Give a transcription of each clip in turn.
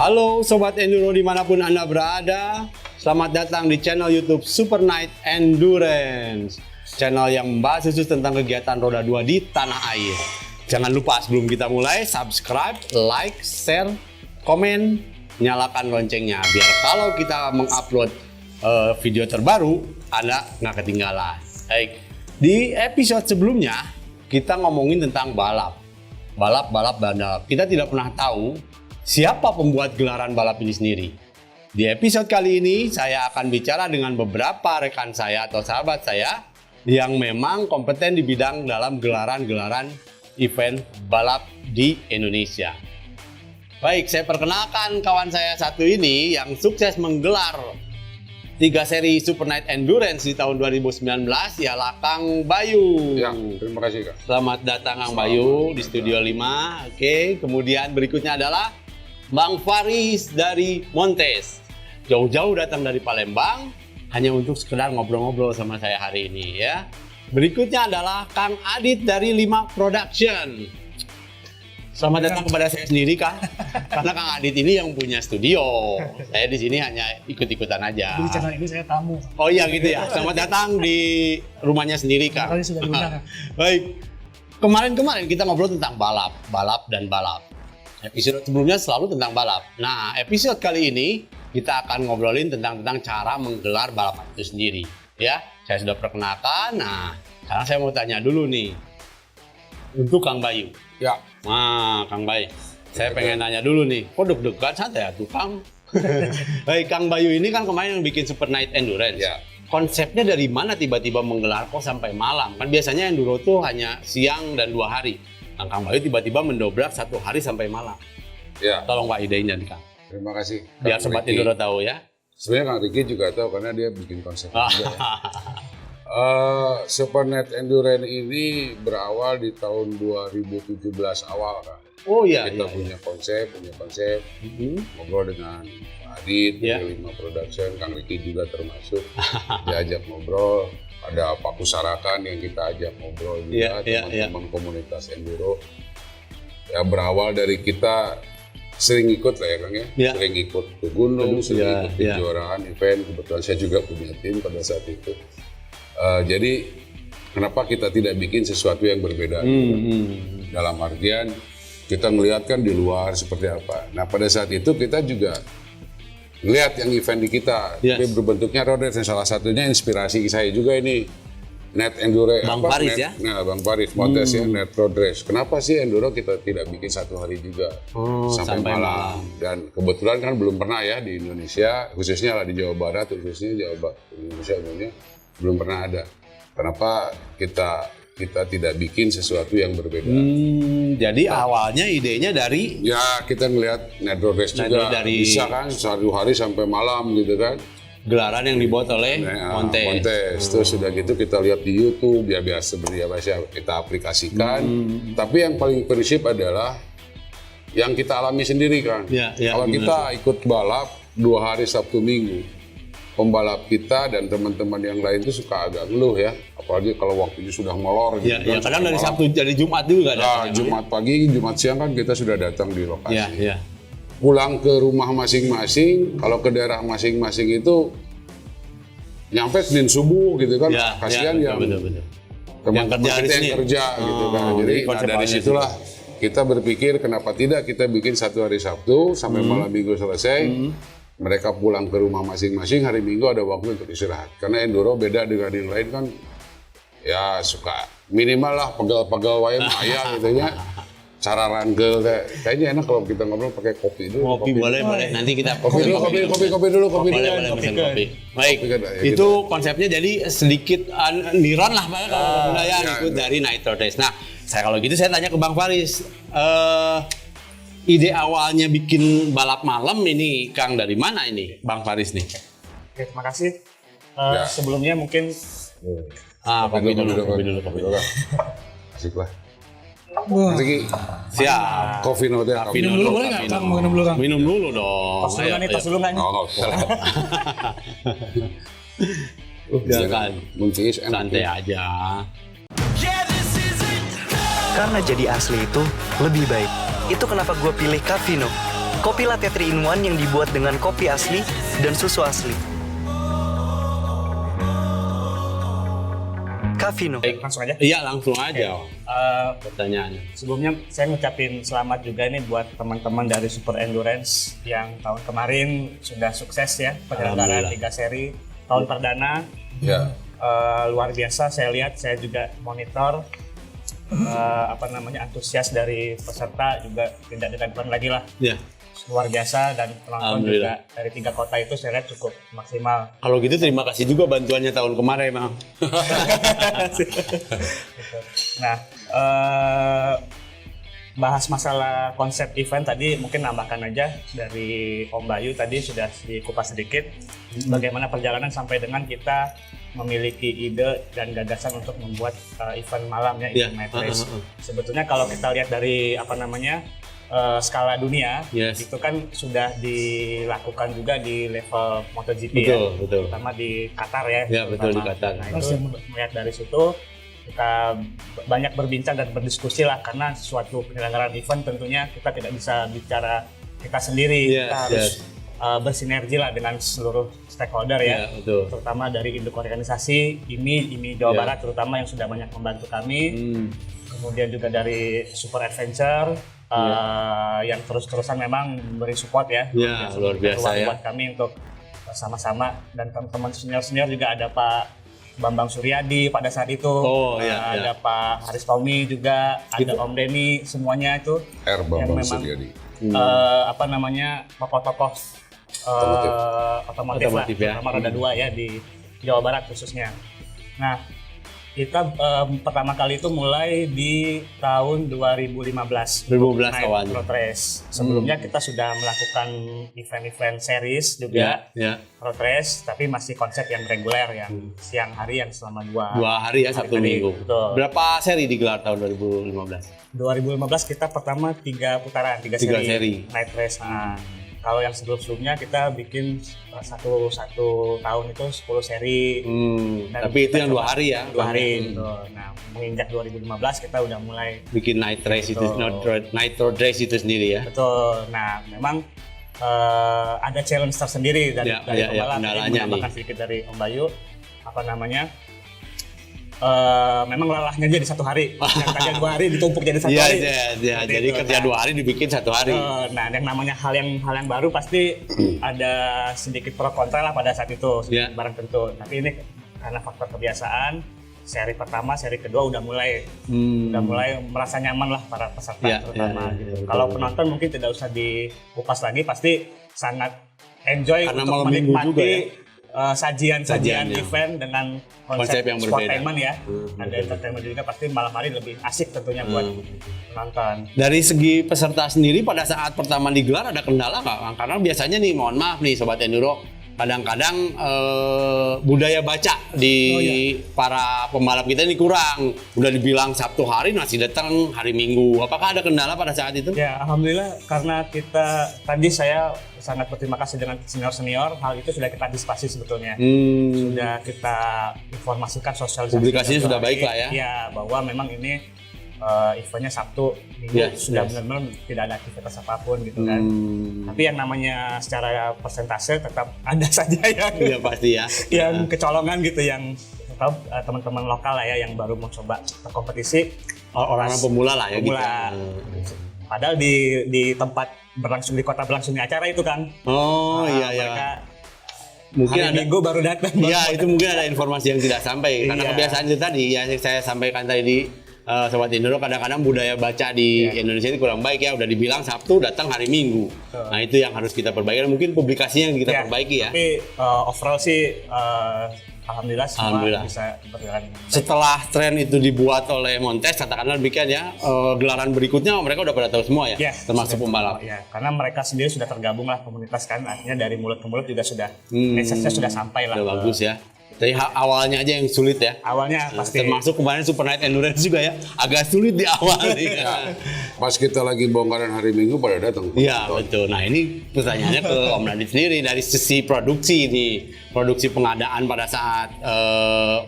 Halo Sobat Enduro dimanapun Anda berada. Selamat datang di channel YouTube Super Night Endurance, channel yang membahas khusus tentang kegiatan roda 2 di tanah air. Jangan lupa sebelum kita mulai, subscribe, like, share, komen, nyalakan loncengnya biar kalau kita mengupload video terbaru Anda nggak ketinggalan. Baik, di episode sebelumnya kita ngomongin tentang balap bandal. Kita tidak pernah tahu siapa pembuat gelaran balap ini sendiri. Di episode kali ini saya akan bicara dengan beberapa rekan saya atau sahabat saya yang memang kompeten di bidang dalam gelaran-gelaran event balap di Indonesia. Baik, saya perkenalkan kawan saya satu ini yang sukses menggelar 3 seri Super Night Endurance di tahun 2019, ialah Kang Bayu. Ya, terima kasih Kak. Selamat datang Kang Bayu di Studio 5. Oke, kemudian berikutnya adalah Bang Faris dari Montes. Jauh-jauh datang dari Palembang hanya untuk sekedar ngobrol-ngobrol sama saya hari ini ya. Berikutnya adalah Kang Adit dari 5 Production. Selamat datang kepada saya sendiri Kang. Karena Kang Adit ini yang punya studio. Saya di sini hanya ikut-ikutan aja. Di channel ini saya tamu. Oh iya gitu ya. Selamat datang di rumahnya sendiri Kang. Kali sudah diundang. Baik. Kemarin kita ngobrol tentang balap dan balap. Episode sebelumnya selalu tentang balap. Nah, episode kali ini kita akan ngobrolin tentang cara menggelar balapan itu sendiri. Ya, saya sudah perkenalkan. Nah, sekarang saya mau tanya dulu nih. Untuk Kang Bayu. Ya. Nah, Kang Bayu. Saya pengen nanya dulu nih. Kok deg-degan santai ya tuh Kang? Baik, Kang Bayu ini kan kemarin yang bikin Super Night Endurance. Ya. Konsepnya dari mana tiba-tiba menggelar kok sampai malam? Kan biasanya enduro tuh hanya siang dan 2 hari. Kang Bayu tiba-tiba mendobrak 1 hari sampai malam. Ya. Tolong Pak idenya nih Kang. Terima kasih. Biar Sobat Enduro tahu ya. Sebenarnya Kang Riki juga tahu karena dia bikin konsep juga ya. Super Night Endurance ini berawal di tahun 2017 awal Kang. Oh iya. Kita punya konsep. Ngobrol dengan Pak Adit dari 5 Production, Kang Riki juga termasuk. Diajak ngobrol. Ada Pak Pusarakan yang kita ajak ngobrol juga, teman-teman komunitas enduro. Ya berawal dari kita sering ikut lah ya Kang ya, sering ikut ke gunung, sering ikut kejuaraan event. Kebetulan saya juga punya tim pada saat itu. Jadi kenapa kita tidak bikin sesuatu yang berbeda? Dalam artian kita melihat kan di luar seperti apa. Nah pada saat itu kita juga lihat yang event di kita, tapi berbentuknya road race. Salah satunya inspirasi saya juga ini, Net Enduro. Bang Faris ya? Nah, Bang Faris, Montes ya, Net Road Race. Kenapa sih Enduro kita tidak bikin 1 hari juga sampai malam? Dan kebetulan kan belum pernah ya di Indonesia, khususnya lah di Jawa Barat, khususnya Indonesia umumnya, belum pernah ada. Kenapa kita tidak bikin sesuatu yang berbeda? Jadi awalnya idenya dari? Ya kita ngelihat Net Road Race juga bisa kan 1 hari sampai malam gitu kan. Gelaran yang dibuat oleh Montes. Terus sudah gitu kita lihat di YouTube ya biasa kita aplikasikan. Tapi yang paling prinsip adalah yang kita alami sendiri kan. Kalau kita ikut balap 2 hari Sabtu Minggu, pembalap kita dan teman-teman yang lain itu suka agak ngeluh ya, apalagi kalau waktunya sudah molor gitu kan. Kadang dari Sabtu dari Jumat juga nah, Jumat pagi, Jumat siang kan kita sudah datang di lokasi. Pulang ke rumah masing-masing, kalau ke daerah masing-masing itu nyampe Senin subuh gitu kan. Kasihan yang teman-teman kita yang kerja gitu kan. Jadi dari situlah kita berpikir kenapa tidak kita bikin 1 hari Sabtu sampai malam Minggu selesai. Mereka pulang ke rumah masing-masing, hari Minggu ada waktu untuk istirahat. Karena enduro beda dengan yang lain kan, ya suka minimal lah pegel-pegel wae maya gitu ya. Cara rangkel kayaknya enak kalau kita ngobrol pakai kopi dulu. Kopi boleh. Nanti kita kopi dulu. Boleh pesen kopi. Baik. Itu konsepnya jadi sedikit niron lah Pak ikut dari Night Road Race. Nah, kalau gitu saya tanya ke Bang Faris. Ide awalnya bikin balap malam ini Kang dari mana ini Bang Faris nih? Oke, terima kasih. Sebelumnya mungkin kopi dulu. Asik lah. Rezeki. Siap. Kopi note. Minum dulu boleh nggak Kang? Mau minum dulu Kang? Minum dulu dong. Tos dulu nggak nih? Jangan. Santai aja. Karena jadi asli itu lebih baik. Itu kenapa gue pilih Cavino. Kopi latte 3-in-1 yang dibuat dengan kopi asli dan susu asli. Cafino. Langsung aja. Iya, langsung aja pertanyaannya. Sebelumnya saya ngucapin selamat juga nih buat teman-teman dari Super Endurance yang tahun kemarin sudah sukses ya penyelenggaraan 3 seri tahun perdana. Ya. Luar biasa, saya lihat, saya juga monitor antusias dari peserta juga tidak diragukan lagi lah. Ya. Luar biasa, dan penonton juga dari 3 kota itu saya lihat cukup maksimal. Kalau gitu terima kasih juga bantuannya tahun kemarin, Bang. Nah, bahas masalah konsep event tadi mungkin nambahkan aja dari Om Bayu tadi sudah dikupas sedikit bagaimana perjalanan sampai dengan kita memiliki ide dan gagasan untuk membuat event malam ya, event night race. Sebetulnya kalau kita lihat dari skala dunia, itu kan sudah dilakukan juga di level MotoGP, betul. terutama di Qatar ya. Ya, betul, di Qatar. Nah, itu melihat dari situ kita banyak berbincang dan berdiskusi lah, karena suatu penyelenggaraan event tentunya kita tidak bisa bicara kita sendiri, kita harus bersinergi lah dengan seluruh stakeholder ya, terutama dari induk organisasi IMI Jawa Barat terutama yang sudah banyak membantu kami, kemudian juga dari Super Adventure yang terus-terusan memang memberi support ya, luar biasa ya buat kami untuk sama-sama, dan teman-teman senior juga ada Pak Bambang Suryadi pada saat itu, ada Pak Haris Tommy juga, ada Om Denny, semuanya itu Bambang Suryadi, tokoh-tokoh otomotif lah, terutama roda 2 ya di Jawa Barat khususnya. Nah, kita pertama kali itu mulai di tahun 2015 awalnya. Road Race. Sebelumnya kita sudah melakukan event-event series juga, road race, tapi masih konsep yang reguler yang siang hari yang selama 2 hari ya, Sabtu Minggu. Betul. Berapa seri digelar tahun 2015? 2015 kita pertama 3 putaran, 3 seri night race. Kalau yang sebelumnya kita bikin satu tahun itu 10 seri. Tapi itu yang 2 hari ya? 2 hari. Nah, menginjak 2015 kita udah mulai bikin night race itu, night road race itu sendiri ya? Betul. Nah, memang ada challenge tersendiri dari pembalap. Menambahkan sedikit dari Om Bayu, memang lelahnya jadi 1 hari, yang tadinya 2 hari ditumpuk jadi 1 hari. Jadi kerja 2 hari dibikin 1 hari. Nah, yang namanya hal yang baru pasti ada sedikit pro kontra lah pada saat itu, barang tentu. Tapi ini karena faktor kebiasaan, seri pertama, seri kedua udah mulai merasa nyaman lah para peserta terutama. Gitu. Kalau penonton mungkin tidak usah dikupas lagi, pasti sangat enjoy karena untuk menikmati sajian event dengan konsep yang berbeda ya. Ada entertainment juga, pasti malam hari lebih asik tentunya buat penonton. Dari segi peserta sendiri pada saat pertama digelar ada kendala nggak? Karena biasanya nih, mohon maaf nih Sobat Enduro, kadang-kadang budaya baca di para pembalap kita ini kurang. Udah dibilang Sabtu hari masih datang hari Minggu. Apakah ada kendala pada saat itu? Ya, alhamdulillah, karena saya sangat berterima kasih dengan senior-senior, hal itu sudah kita antisipasi sebetulnya. Sudah kita informasikan, sosialisasi. Publikasinya sudah baik lah ya? Ya, bahwa memang ini eventnya Sabtu, Minggu sudah benar-benar tidak ada aktivitas apapun gitu kan. Tapi yang namanya secara persentase tetap ada saja yang pasti ya. Yang kecolongan gitu, yang teman-teman lokal lah ya yang baru mau coba berkompetisi. Orang-orang pemula lah ya gitu. Padahal di tempat berlangsung, di kota berlangsungnya acara itu kan. Mereka mungkin hari Minggu baru datang. Iya, itu mungkin ada informasi yang tidak sampai. Karena kebiasaan itu tadi yang saya sampaikan tadi di Sobat Enduro, kadang-kadang budaya baca di Indonesia itu kurang baik ya. Udah dibilang Sabtu, datang hari Minggu. Nah, itu yang harus kita perbaiki. Mungkin publikasinya yang kita perbaiki ya. Tapi overall sih alhamdulillah semua bisa berjalan. Setelah tren itu dibuat oleh Montes, katakanlah demikian ya, gelaran berikutnya mereka udah pada tahu semua ya, termasuk pembalap. Ya, karena mereka sendiri sudah tergabung lah komunitas kan, artinya dari mulut ke mulut juga sudah message-nya sudah sampai lah. Udah bagus ya. Jadi awalnya aja yang sulit ya. Awalnya pasti. Termasuk kemarin Super Night Endurance juga ya, agak sulit di awal. Pas kita lagi bongkaran hari Minggu pada datang. Iya betul. Nah ini pertanyaannya ke Om Nadif sendiri dari sisi produksi nih, produksi pengadaan pada saat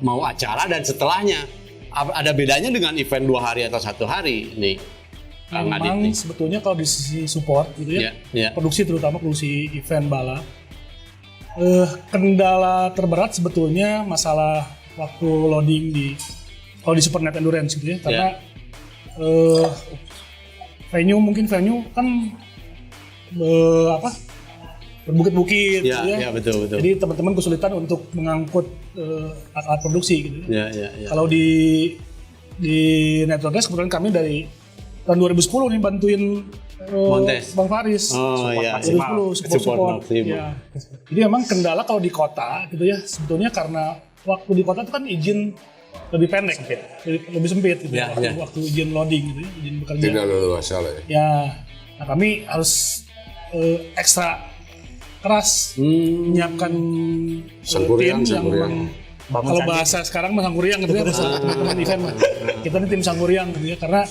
mau acara dan setelahnya, ada bedanya dengan event 2 hari atau 1 hari nih? Kang Adit memang nih. sebetulnya kalau di sisi support gitu ya, produksi terutama produksi event balap, kendala terberat sebetulnya masalah waktu loading kalau di Super Night Endurance gitu ya, karena venue kan berbukit-bukit gitu ya. Iya, betul. Jadi teman-teman kesulitan untuk mengangkut alat produksi gitu. Iya. Kalau di Night Race kebetulan kami dari tahun 2010 nih bantuin Montes. Bang Faris. Oh iya. 2010 support. maksimal. Ya. Jadi memang kendala kalau di kota gitu ya, sebetulnya karena waktu di kota itu kan izin lebih pendek, lebih sempit gitu. Ya, Waktu izin loading gitu ya, izin bekerja. Tidak leluasa lah ya. Ya, nah kami harus ekstra keras menyiapkan Sangkuriang. tim yang memang kalau bahasa sekarang mah sangkuriang gitu ya, teman-teman event mah. Kita nih tim sangkuriang gitu ya, karena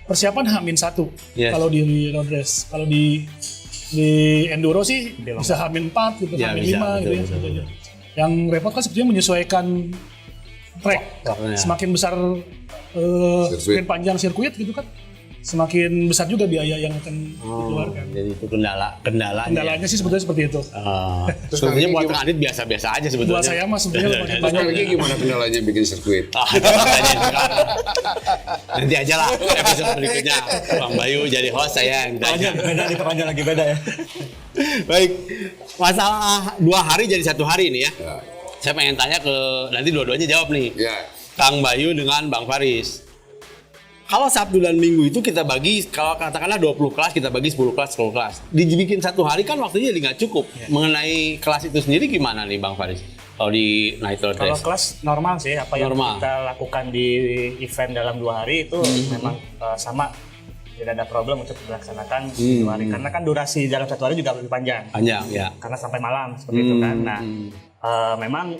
persiapan H-1 kalau di road race. Kalau di enduro sih bisa H-4 gitu, Ya, H-5 bisa, gitu ya. betul. Yang repot kan sebetulnya menyesuaikan track. Semakin besar semakin panjang sirkuit gitu kan, semakin besar juga biaya yang akan dikeluarkan. Jadi itu kendalanya. Kendalanya sih sebetulnya seperti itu. Sebetulnya buat Kang Adit biasa-biasa aja sebetulnya. Buat saya mah sebetulnya lumayan Terus banyak. lagi gimana kendalanya bikin sirkuit? Itu makanya sekarang. Nanti aja lah episode berikutnya Bang Bayu jadi host, saya yang ditanya. Diperpanjang lagi beda ya. Baik, masalah 2 hari jadi 1 hari ini ya. Ya. Saya pengen tanya ke nanti dua-duanya jawab nih. Ya. Kang Bayu dengan Bang Faris. Kalau Sabtu dan Minggu itu kita bagi, kalau katakanlah 20 kelas, kita bagi 10 kelas, 10 kelas. Dibikin 1 hari kan waktunya jadi nggak cukup. Mengenai kelas itu sendiri gimana nih Bang Faris? Kalau di Night Road Kalau Race? kelas normal sih, apa yang Normal. kita lakukan di event dalam 2 hari itu memang sama, tidak ada problem untuk dilaksanakan di 2 hari. Karena kan durasi dalam 1 hari juga lebih panjang. Panjang ya. Karena sampai malam seperti itu kan. Nah, memang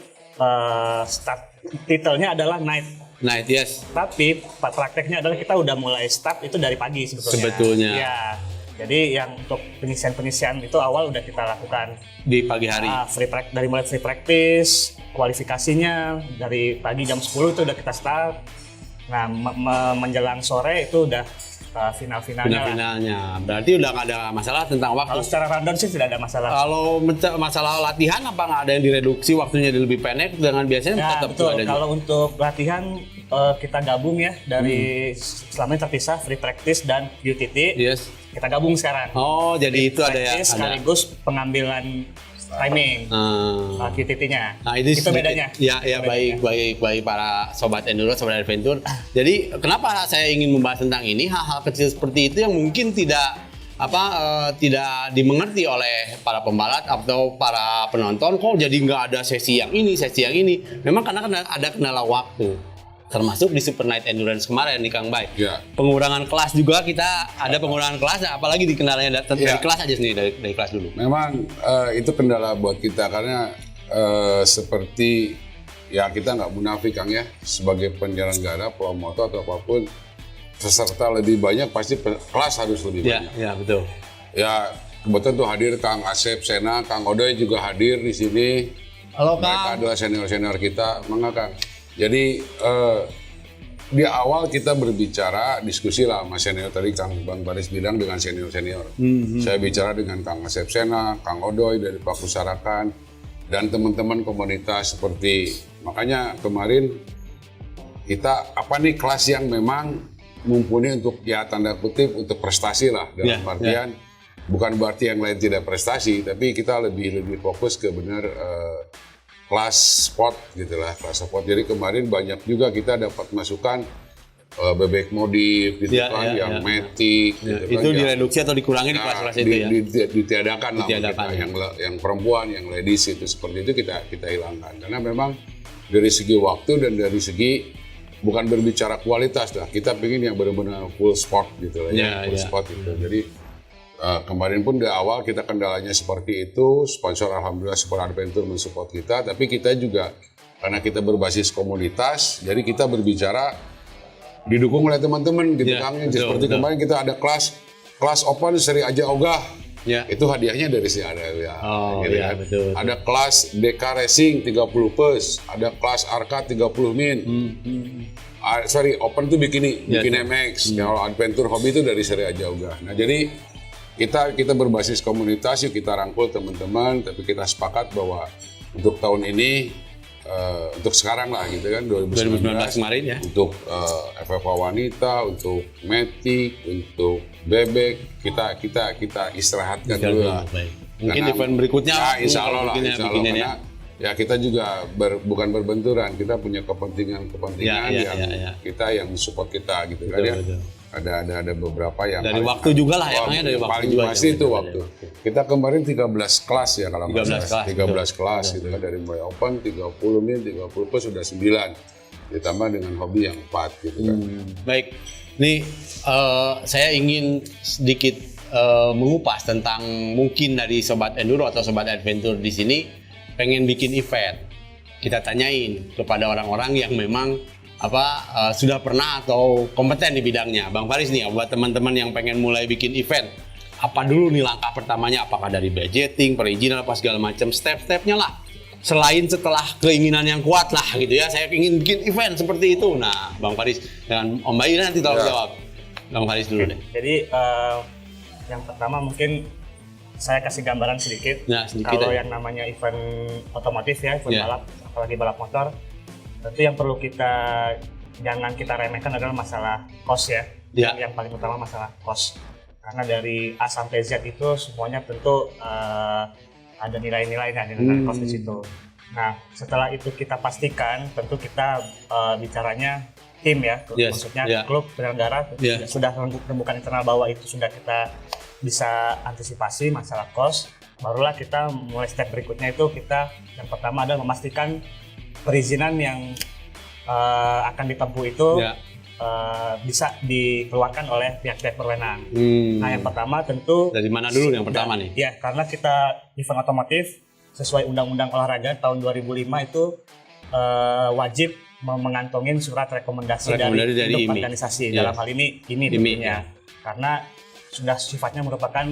start titelnya adalah night. Night, yes. Tapi prakteknya adalah kita udah mulai start itu dari pagi sebetulnya. Ya. Jadi yang untuk penyisian itu awal udah kita lakukan Di pagi hari. dari mulai free practice, kualifikasinya dari pagi jam 10 itu udah kita start. Nah, menjelang sore itu udah final-finalnya. Final-finalnya. Berarti udah nggak ada masalah tentang waktu. Kalau secara rundown sih tidak ada masalah. Kalau masalah latihan apa nggak ada yang direduksi waktunya jadi lebih pendek dengan biasanya Ya, tetap betul. ada. Kalau untuk latihan kita gabung ya dari selama ini terpisah free practice dan UTT. Yes. Kita gabung sekarang. Oh, jadi itu ada ya. Practice sekaligus pengambilan timing QTT-nya. Nah, itu bedanya. Ya, Itu baik para sobat enduro, sobat adventure. Jadi kenapa saya ingin membahas tentang ini, hal-hal kecil seperti itu yang mungkin tidak dimengerti oleh para pembalap atau para penonton. Kok jadi nggak ada sesi yang ini. Memang karena ada kendala waktu. Termasuk di Super Night Endurance kemarin nih Kang Bay. Ya. Pengurangan kelas juga kita ada pengurangan kelas, apalagi di kendalanya dari kelas aja sendiri, dari kelas dulu. Memang itu kendala buat kita karena seperti ya kita nggak munafik Kang ya, sebagai penyelenggara, promotor atau apapun, peserta lebih banyak pasti kelas harus lebih banyak. Ya, betul. Ya kebetulan tuh hadir Kang Asep, Sena, Kang Odoy juga hadir di sini. Halo Mereka Kang. adalah senior-senior kita, Mangga Kang. Jadi di awal kita berbicara, diskusi lah sama senior tadi Kang Bang Baris bilang dengan senior-senior. Saya bicara dengan Kang Asep Sena, Kang Odoy dari Pak Pusarakan, dan teman-teman komunitas seperti, makanya kemarin kita apa nih kelas yang memang mumpuni untuk ya tanda kutip untuk prestasi lah dalam artian bukan berarti yang lain tidak prestasi, tapi kita lebih fokus ke benar kelas sport gitulah, kelas sport. Jadi kemarin banyak juga kita dapat masukan bebek modif gitu yang matic gitu kan. Itu direduksi atau dikurangi di kelas-kelas itu ya? Ditiadakan lah Ditiadakan, kita, yang perempuan, yang ladies itu seperti itu kita hilangkan. Karena memang dari segi waktu dan dari segi bukan berbicara kualitas lah, kita pengen yang benar-benar full sport gitu lah full sport gitu. Jadi kemarin pun di awal kita kendalanya seperti itu, sponsor alhamdulillah Super Adventure mensupport kita, tapi kita juga karena kita berbasis komunitas, jadi kita berbicara didukung oleh teman-teman gitu Kang. Seperti kemarin kita ada kelas open seri aja ogah. Itu hadiahnya dari si ada ya. Betul. Ada kelas DK Racing 30 plus, ada kelas Arca 30 min. Open tuh bikini MX. Kalau adventure hobby itu dari seri aja Ogah. Nah jadi kita berbasis komunitas, yuk kita rangkul teman-teman, tapi kita sepakat bahwa untuk tahun ini, untuk sekarang lah gitu kan, 2019 kemarin ya. Untuk FFA wanita, untuk Matic, untuk Bebek, kita istirahatkan dulu lah. Mungkin event berikutnya ya, insya Allah lah, bikinnya karena ya kita juga bukan berbenturan, kita punya kepentingan kita yang support kita gitu kan ya. Ada beberapa yang dari waktu juga lah ya, dari waktu paling juga pasti itu waktu. Kita kemarin 13 kelas ya kalau 13 kelas gitu kan, dari mulai open 30 min, 30 plus sudah 9 ditambah dengan hobi yang 4 gitu kan. Baik, nih saya ingin sedikit mengupas tentang mungkin dari sobat enduro atau sobat adventure di sini pengen bikin event. Kita tanyain kepada orang-orang yang memang sudah pernah atau kompeten di bidangnya. Bang Faris nih, buat teman-teman yang pengen mulai bikin event, apa dulu nih langkah pertamanya? Apakah dari budgeting, perizinan, apa segala macam, step-stepnya lah. Selain setelah keinginan yang kuat lah gitu ya, saya ingin bikin event seperti itu. Nah, Bang Faris dan Om Bayu nanti tolong jawab. Bang Faris dulu deh. Jadi yang pertama mungkin saya kasih gambaran sedikit. Ya, sedikit kalau aja. yang namanya event otomotif ya, event balap, apalagi balap motor, tentu yang perlu jangan kita remehkan adalah masalah cost ya. Yang paling utama masalah cost. Karena dari A sampai Z itu semuanya tentu ada nilai-nilainya, nilai cost di situ. Nah, setelah itu kita pastikan, tentu kita bicaranya tim ya, maksudnya klub penyelenggara sudah menemukan internal bahwa itu sudah kita bisa antisipasi masalah cost. Barulah kita mulai step berikutnya itu yang pertama adalah memastikan perizinan yang akan ditempuh itu bisa dikeluarkan oleh pihak-pihak berwenang. Nah, yang pertama tentu dari mana dulu yang pertama nih? Ya, karena kita event otomotif sesuai Undang-Undang Olahraga tahun 2005 itu wajib mengantongin surat rekomendasi dari organisasi. Dalam hal ini tentunya. Karena sudah sifatnya merupakan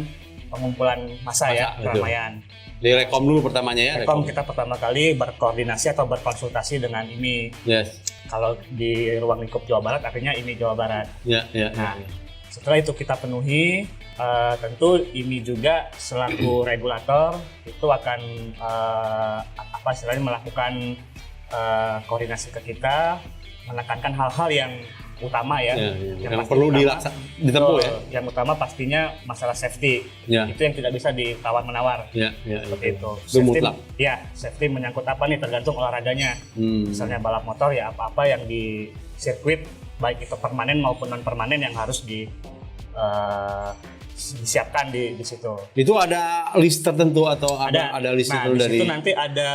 pengumpulan massa ya, keramaian. Di Rekom dulu pertamanya ya? Rekom kita pertama kali berkoordinasi atau berkonsultasi dengan IMI. Kalau di ruang lingkup Jawa Barat artinya IMI Jawa Barat. Setelah itu kita penuhi, tentu IMI juga selaku regulator itu akan istilahnya melakukan koordinasi ke kita, menekankan hal-hal yang utama yang perlu ditempuh ya. Yang utama pastinya masalah safety. Itu yang tidak bisa ditawar-menawar. Seperti itu. Safety, safety menyangkut apa nih, tergantung olahraganya. Misalnya balap motor ya apa-apa yang di sirkuit baik itu permanen maupun non permanen yang harus disiapkan di situ. Itu ada list tertentu atau ada list tertentu dari? Nah, di situ nanti ada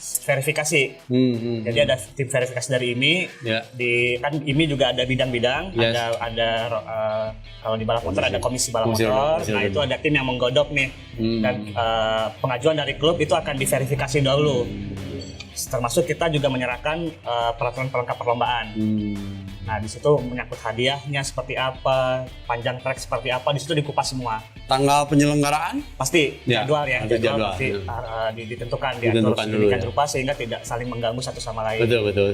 verifikasi. Jadi ada tim verifikasi dari IMI. Kan IMI juga ada bidang-bidang. Ada kalau di balap motor ada komisi balap motor. Nah, itu ada tim yang menggodok nih. Dan pengajuan dari klub itu akan diverifikasi dahulu. Termasuk kita juga menyerahkan peraturan pelengkap perlombaan. Nah, di situ menyangkut hadiahnya seperti apa, panjang trek seperti apa, di situ dikupas semua. Tanggal penyelenggaraan? Pasti, jadwal pasti ditentukan, diatur sedemikian rupa sehingga tidak saling mengganggu satu sama lain. Betul.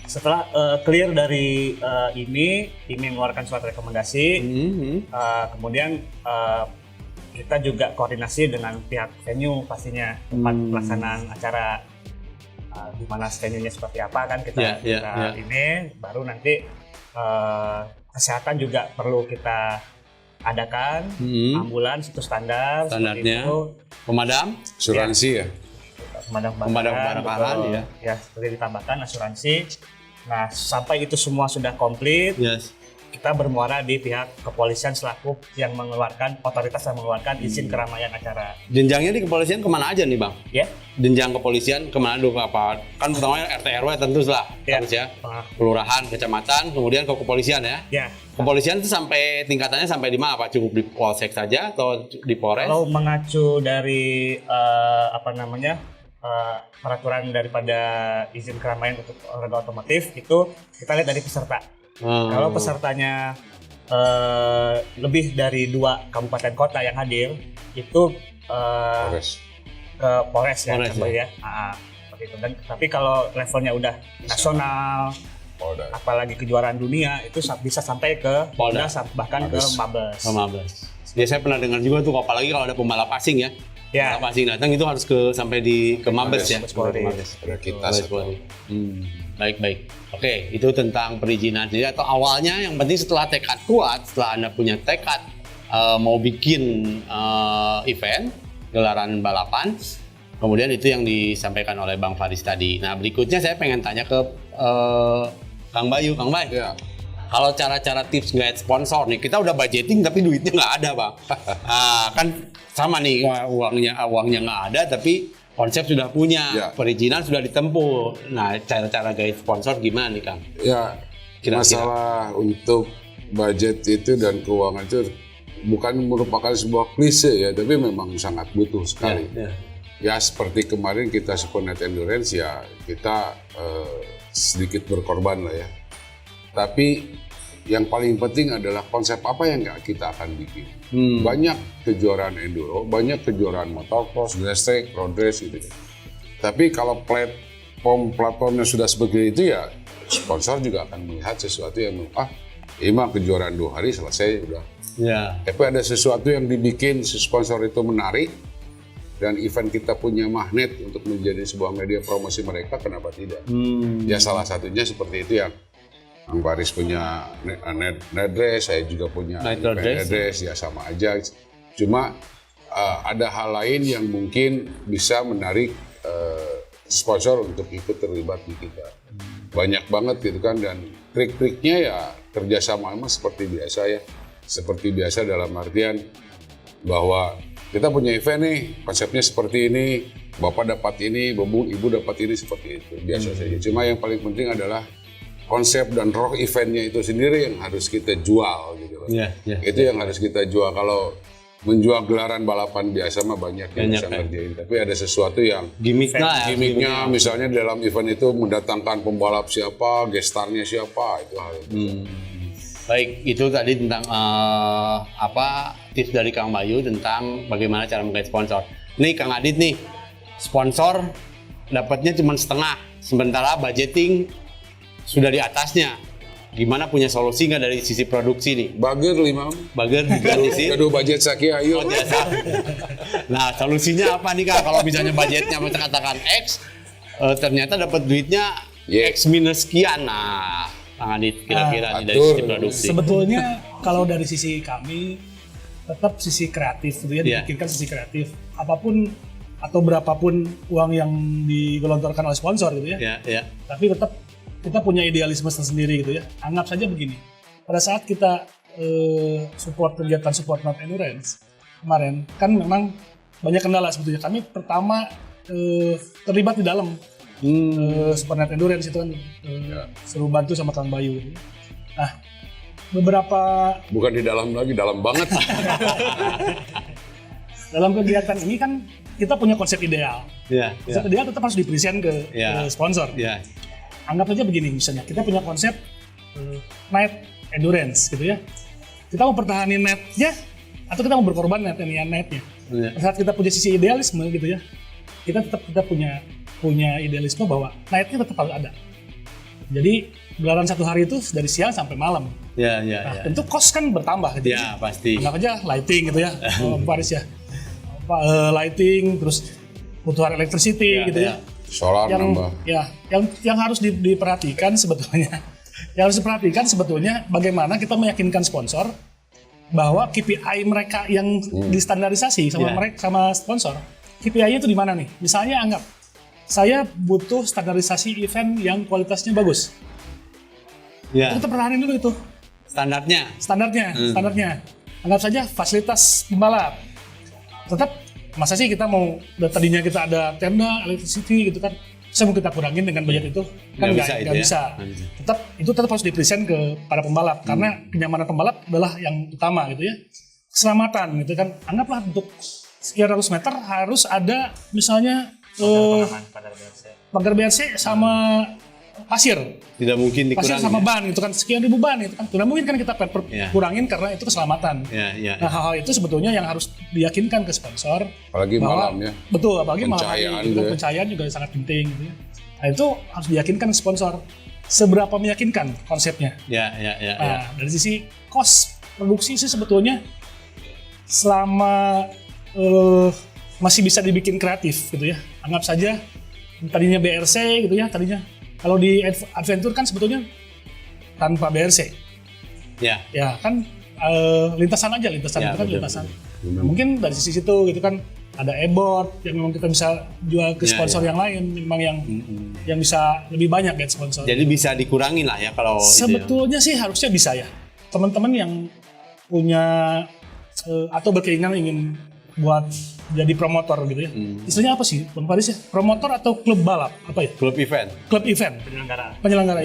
Setelah clear dari IMI mengeluarkan surat rekomendasi, kemudian kita juga koordinasi dengan pihak venue pastinya, tempat pelaksanaan acara. Di mana venue-nya seperti apa kan kita ini, baru nanti kesehatan juga perlu kita adakan, ambulans itu standarnya, pemadam, asuransi pemadam kebakaran seperti ditambahkan asuransi. Nah, sampai itu semua sudah komplit, kita bermuara di pihak kepolisian selaku yang mengeluarkan, otoritas yang mengeluarkan izin keramaian acara. Jenjangnya di kepolisian kemana aja nih Bang? Jenjang kepolisian kemana dulu? Kan pertamanya RT RW tentu lah, harus ya. Kelurahan, kecamatan, kemudian ke kepolisian ya. Kepolisian itu sampai tingkatannya sampai di mana Pak? Cukup di Polsek saja atau di Polres? Kalau mengacu dari peraturan daripada izin keramaian untuk olahraga otomotif itu kita lihat dari peserta. Kalau pesertanya lebih dari 2 kabupaten kota yang hadir, itu ke Polres ya. seperti itu. Dan tapi kalau levelnya udah nasional, Polda. apalagi kejuaraan dunia itu bisa sampai ke Polda. bahkan ke Mabes. Sama Mabes. Ya saya pernah dengar juga tuh, apalagi kalau ada pembalap asing ya. Ya. Pembalap asing datang itu harus sampai ke Mabes ya. Mabes Polri. Ada kita Mabes Polri. Baik. Oke, itu tentang perizinan. Jadi atau awalnya yang penting setelah tekad kuat, setelah Anda punya tekad mau bikin event, gelaran balapan, kemudian itu yang disampaikan oleh Bang Faris tadi. Nah berikutnya saya pengen tanya ke Kang Bayu. Kang Bay, Ya. kalau cara-cara tips guide sponsor nih, kita udah budgeting tapi duitnya nggak ada Bang. Kan sama nih, uangnya nggak ada tapi konsep sudah punya, Ya. perizinan sudah ditempuh. Nah cara-cara guide sponsor gimana nih Kang? Ya, Kira-kira. masalah untuk budget itu dan keuangan itu bukan merupakan sebuah klise ya, tapi memang sangat butuh sekali. Ya seperti kemarin kita Super Night Endurance ya kita sedikit berkorban lah ya. Tapi yang paling penting adalah konsep apa yang kita akan bikin. Banyak kejuaraan enduro, banyak kejuaraan motocross, grass track, road race gitu. Tapi kalau platformnya sudah seperti itu ya sponsor juga akan melihat sesuatu yang ini mah kejuaraan 2 hari selesai udah. Ya. Tapi ada sesuatu yang dibikin si sponsor itu menarik dan event kita punya magnet untuk menjadi sebuah media promosi mereka, kenapa tidak? Ya salah satunya seperti itu yang Bang Faris punya night race, saya juga punya Night race, ya sama aja. Cuma ada hal lain yang mungkin bisa menarik sponsor untuk ikut terlibat di kita. Banyak banget gitu kan, dan trik-triknya ya kerjasama seperti biasa ya. Seperti biasa dalam artian bahwa kita punya event nih, konsepnya seperti ini, Bapak dapat ini, Ibu dapat ini, seperti itu. Biasa saja. Cuma yang paling penting adalah konsep dan roh eventnya itu sendiri yang harus kita jual gitu loh. Itu yang harus kita jual. Kalau menjual gelaran balapan biasa mah banyak yang bisa ngerjain. Tapi ada sesuatu yang gimmicknya, misalnya dalam event itu mendatangkan pembalap siapa, gestarnya siapa, itu hal itu. Baik, itu tadi tentang tips dari Kang Bayu tentang bagaimana cara menggait sponsor. Nih Kang Adit nih, sponsor dapatnya cuma setengah, sementara budgeting sudah di atasnya. Gimana, punya solusi nggak dari sisi produksi nih? Bager 5. Bager digratisin. Aduh budget sakit ayo. Nah solusinya apa nih Kak? Kalau misalnya budgetnya kita katakan X, ternyata dapat duitnya X minus sekian. Nah Kang Adit kira-kira dari sisi produksi. Sebetulnya kalau dari sisi kami tetap sisi kreatif gitu ya, dipikirkan sisi kreatif. Apapun atau berapapun uang yang digelontorkan oleh sponsor gitu ya. Tapi tetap kita punya idealisme tersendiri gitu ya. Anggap saja begini. Pada saat kita support kegiatan Super Night Endurance kemarin kan memang banyak kendala sebetulnya. Kami pertama terlibat di dalam Super Night Endurance itu kan seru bantu sama Kang Bayu. Nah, beberapa bukan di dalam lagi, dalam banget. Dalam kegiatan ini kan kita punya konsep ideal. Konsep ideal tetap harus dipresent ke sponsor. Anggap aja begini, misalnya kita punya konsep Night Endurance gitu ya. Kita mau pertahanin netnya atau kita mau berkorban netnya. Saat kita punya sisi idealisme gitu ya, kita punya idealisme bahwa nightnya tetap harus ada. Jadi gelaran 1 hari itu dari siang sampai malam. Tentu cost kan bertambah gitu. Pasti. Anggap aja lighting gitu ya, Paris ya. Lighting, terus kebutuhan electricity gitu ya. Solar nambah. Yang harus diperhatikan sebetulnya. Yang harus diperhatikan sebetulnya bagaimana kita meyakinkan sponsor bahwa KPI mereka yang distandarisasi sama sponsor. KPI-nya itu di mana nih? Misalnya anggap saya butuh standarisasi event yang kualitasnya bagus. Kita pertahanin dulu itu. Standarnya. Anggap saja fasilitas pembalap. Tetap masa sih kita mau tadinya kita ada tenda, electricity gitu kan. Bisa mau kita kurangin dengan budget itu kan nggak bisa. Tetap harus dipresent ke para pembalap karena kenyamanan pembalap adalah yang utama gitu ya. Keselamatan gitu kan. Anggaplah untuk sekian ratus meter harus ada misalnya pagar BRC sama pasir. Tidak mungkin Pasir dikurangi. sama ban itu kan sekian ribu ban itu kan. Tidak mungkin kan kita kurangin karena itu keselamatan. Ya. Nah, hal-hal itu sebetulnya yang harus diyakinkan ke sponsor. Apalagi bahwa- malamnya. Betul, apalagi malam Pencahayaan hari, gitu ya. pencahayaan juga sangat penting gitu ya. Nah, itu harus diyakinkan ke sponsor. Seberapa meyakinkan konsepnya. Ya. Nah, dari sisi cost produksi sih sebetulnya selama masih bisa dibikin kreatif gitu ya. Anggap saja tadinya BRC gitu ya, tadinya. Kalau di Adventure kan sebetulnya tanpa BRC. Ya. Ya kan lintasan aja, lintasan Ya, itu kan betul, lintasan. Nah, mungkin dari sisi situ gitu kan ada e-board yang memang kita bisa jual ke Ya, sponsor yang lain, memang yang bisa lebih banyak ya sponsor. Jadi bisa dikurangin lah ya kalau itu ya. Sebetulnya sih harusnya bisa ya. Teman-teman yang punya atau berkeinginan ingin buat jadi promotor gitu ya. Istilahnya apa sih, Bang Faris ya? Promotor atau klub balap? Apa ya? Klub event. Klub event. penyelenggara. Penyelenggara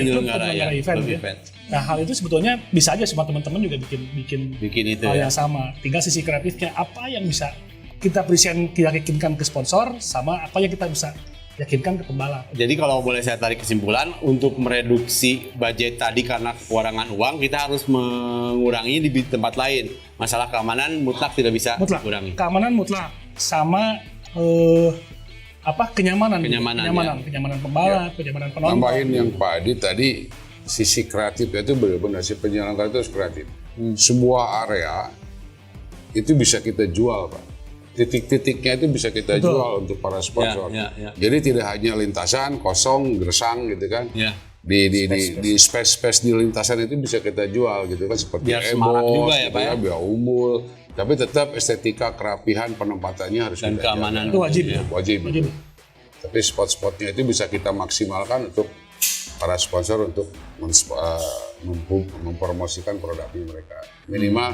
Ya, event. klub Ya. event. Nah, hal itu sebetulnya bisa aja semua teman-teman juga bikin Bikin itu hal ya. yang sama. Tinggal sisi kreatifnya apa yang bisa kita present, kita yakinkan ke sponsor, sama apa yang kita bisa yakinkan ke pembalap. Jadi kalau boleh saya tarik kesimpulan, untuk mereduksi budget tadi karena kekurangan uang, kita harus mengurangi di tempat lain. Masalah keamanan mutlak tidak bisa Mutlak. dikurangi. Keamanan mutlak sama kenyamanan Kenyamanan, pembalap, kenyamanan penonton. Tambahin yang Pak Adi tadi, sisi kreatifnya itu benar-benar si penyelenggara itu harus kreatif. Sebuah area itu bisa kita jual, Pak. Titik-titiknya itu bisa kita Betul. jual untuk para sponsor. Ya. Jadi tidak hanya lintasan kosong, gersang gitu kan. Ya. Di space di lintasan itu bisa kita jual gitu kan, seperti Biar semarak juga ya, gitu Pak ya. biar umul. Tapi tetap estetika, kerapihan, penempatannya harus Dan kita keamanan. jaga. Itu wajib. Ya. Wajib. Tapi spot-spotnya itu bisa kita maksimalkan untuk para sponsor untuk mempromosikan produknya mereka. Minimal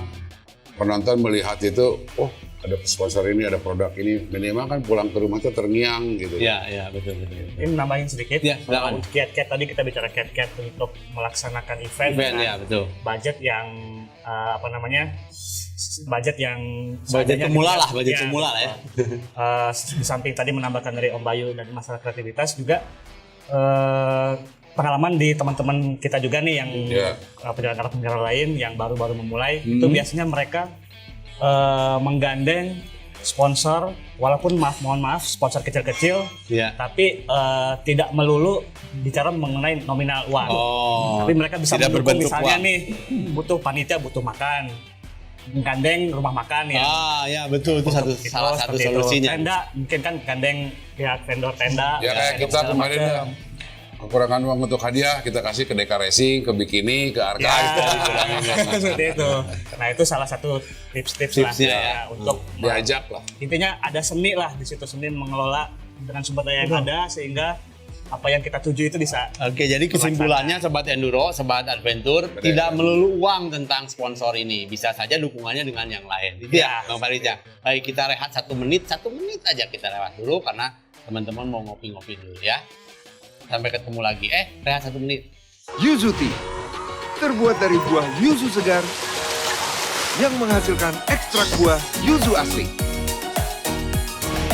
penonton melihat itu, oh ada sponsor ini, ada produk ini. Minimal kan pulang ke rumah itu terngiang gitu. Ya, betul. Ini nambahin sedikit. Ya, silakan. Untuk Cat tadi kita bicara Cat untuk melaksanakan event Event dengan ya, betul. budget yang budget yang Budget seadanya pemula gitu lah, budget Ya, pemula lah ya. Di samping tadi menambahkan dari Om Bayu dan masalah kreativitas juga pengalaman di teman-teman kita juga nih yang Ya. penyelenggara lain yang baru-baru memulai itu biasanya mereka menggandeng sponsor, walaupun mohon maaf sponsor kecil-kecil, Ya. tapi tidak melulu bicara mengenai nominal uang. Oh. Tapi mereka bisa tidak mendukung berbentuk misalnya uang. nih butuh panitia, butuh makan, menggandeng rumah makan ya. Ya betul, itu salah satu Seperti itu. solusinya. Tenda mungkin kan gandeng pihak vendor tenda. Ya kayak kita segala kemarin macam. ya, kekurangan uang untuk hadiah, kita kasih ke Deka Racing, ke Bikini, ke Arka. Ya, seperti itu. Nah itu salah satu tips-tips lah Tipsnya ya, untuk Diajak lah. intinya ada seni lah di situ, seni mengelola dengan sumber daya yang ada sehingga apa yang kita tuju itu bisa. Oke, jadi kesimpulannya Sobat Enduro, Sobat Adventure, tidak melulu uang tentang sponsor ini. Bisa saja dukungannya dengan yang lain. Itu ya, Bang Faris ya. Baik, kita rehat 1 menit aja kita lewat dulu karena teman-teman mau ngopi-ngopi dulu ya. Sampai ketemu lagi. Rehat 1 menit. Yuzu Tea terbuat dari buah yuzu segar yang menghasilkan ekstrak buah yuzu asli.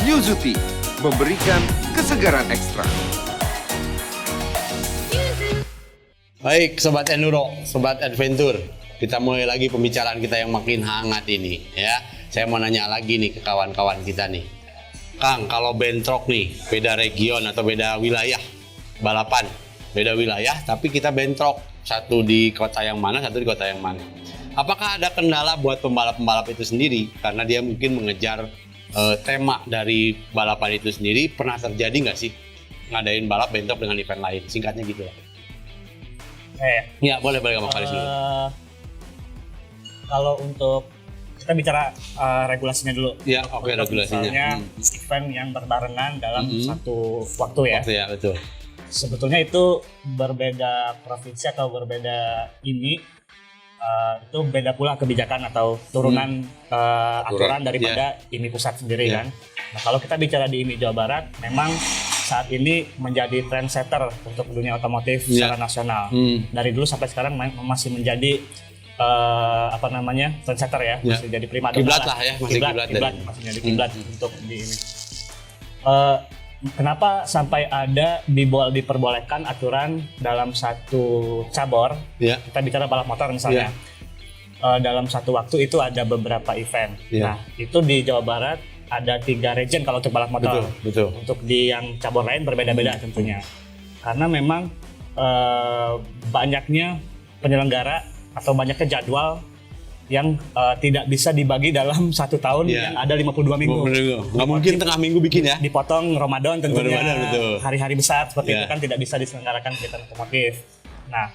Yuzu Tea memberikan kesegaran ekstra. Baik, Sobat Enduro, Sobat Adventure. Kita mulai lagi pembicaraan kita yang makin hangat ini ya. Saya mau nanya lagi nih ke kawan-kawan kita nih. Kang, kalau bentrok nih, beda region atau beda wilayah balapan, beda wilayah tapi kita bentrok, satu di kota yang mana, satu di kota yang mana. Apakah ada kendala buat pembalap-pembalap itu sendiri karena dia mungkin mengejar tema dari balapan itu sendiri? Pernah terjadi nggak sih ngadain balap bentrok dengan event lain? Singkatnya gitu lah. Ya, boleh Bang Faris dulu. Kalau untuk kita bicara regulasinya dulu. Ya, oke, Untuk regulasinya. Misalnya event yang berbarengan dalam satu waktu ya. Waktu ya, betul. Sebetulnya itu berbeda provinsi atau berbeda ini itu beda pula kebijakan atau turunan aturan daripada IMI pusat sendiri kan. Nah, kalau kita bicara di IMI Jawa Barat, memang saat ini menjadi trendsetter untuk dunia otomotif secara nasional. Dari dulu sampai sekarang masih menjadi trendsetter ya, masih jadi primadona Kiblat lah ya, masih kiblat masih jadi kiblat untuk di ini. kenapa sampai ada diperbolehkan aturan dalam satu cabur, Ya. kita bicara balap motor misalnya, dalam satu waktu itu ada beberapa event. Ya. Nah, itu di Jawa Barat ada 3 region kalau untuk balap motor. Betul. Untuk di yang cabur lain berbeda-beda tentunya. Karena memang banyaknya penyelenggara atau banyaknya jadwal yang tidak bisa dibagi dalam 1 tahun yang ada 52 minggu. Nggak mungkin tengah minggu bikin ya. Dipotong Ramadan tentunya, Ramadan, betul. hari-hari besar seperti itu kan tidak bisa diselenggarakan kegiatan otomotif. Nah,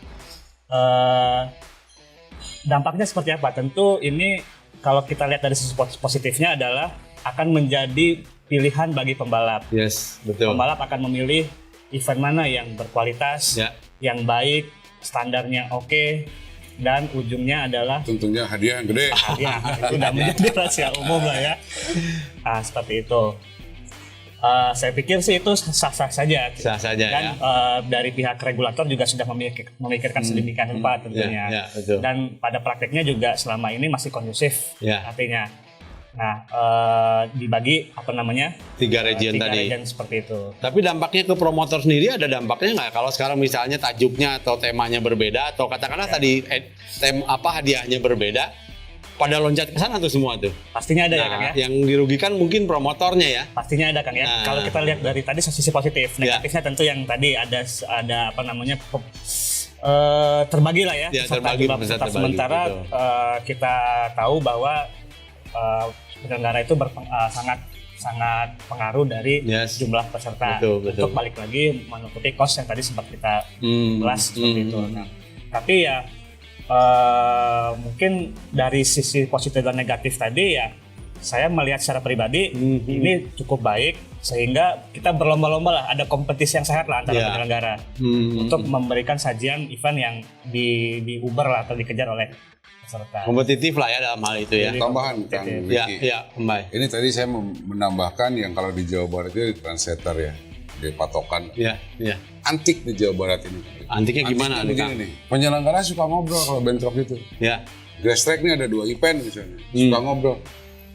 dampaknya seperti apa? Tentu ini kalau kita lihat dari sisi positifnya adalah akan menjadi pilihan bagi pembalap. Yes, betul. Pembalap akan memilih event mana yang berkualitas, yang baik, standarnya oke, dan ujungnya adalah Tentunya hadiah yang gede. ya itu udah menjadi rahasia umum lah ya. Nah, seperti itu. Saya pikir sih itu sah-sah saja. Sah saja Dan ya. dari pihak regulator juga sudah memikirkan sedemikian rupa tentunya. Ya, betul. Dan pada prakteknya juga selama ini masih kondusif artinya. Nah, dibagi 3 region tadi. region seperti itu. Tapi dampaknya ke promotor sendiri ada dampaknya nggak? Kalau sekarang misalnya tajuknya atau temanya berbeda atau katakanlah tadi hadiahnya berbeda, pada loncat ke sana tuh semua tuh. Pastinya ada ya Kang ya. Yang dirugikan mungkin promotornya ya. Pastinya ada Kang ya. Nah. Kalau kita lihat dari tadi sisi positif, negatifnya tentu yang tadi ada terbagi lah ya. Peserta sementara kita tahu bahwa penyelenggara itu sangat pengaruh dari jumlah peserta. Betul. Untuk balik lagi menutupi cost yang tadi sempat kita bahas seperti itu. Nah, tapi ya mungkin dari sisi positif dan negatif tadi ya saya melihat secara pribadi ini cukup baik sehingga kita berlomba-lomba lah, ada kompetisi yang sehat lah antara penyelenggara untuk memberikan sajian event yang diuber lah atau dikejar oleh peserta. Kompetitif lah ya dalam hal itu ya. Tambahan Kang Wiki. Ya, Mbak. Ini tadi saya menambahkan yang kalau di Jawa Barat itu di Trendsetter ya, di patokan. Iya. Antik di Jawa Barat ini. Antiknya gimana nih, Kang? Nih. Penyelenggara suka ngobrol kalau bentrok itu. Ya. Grass Track ini ada 2 event misalnya, suka ngobrol.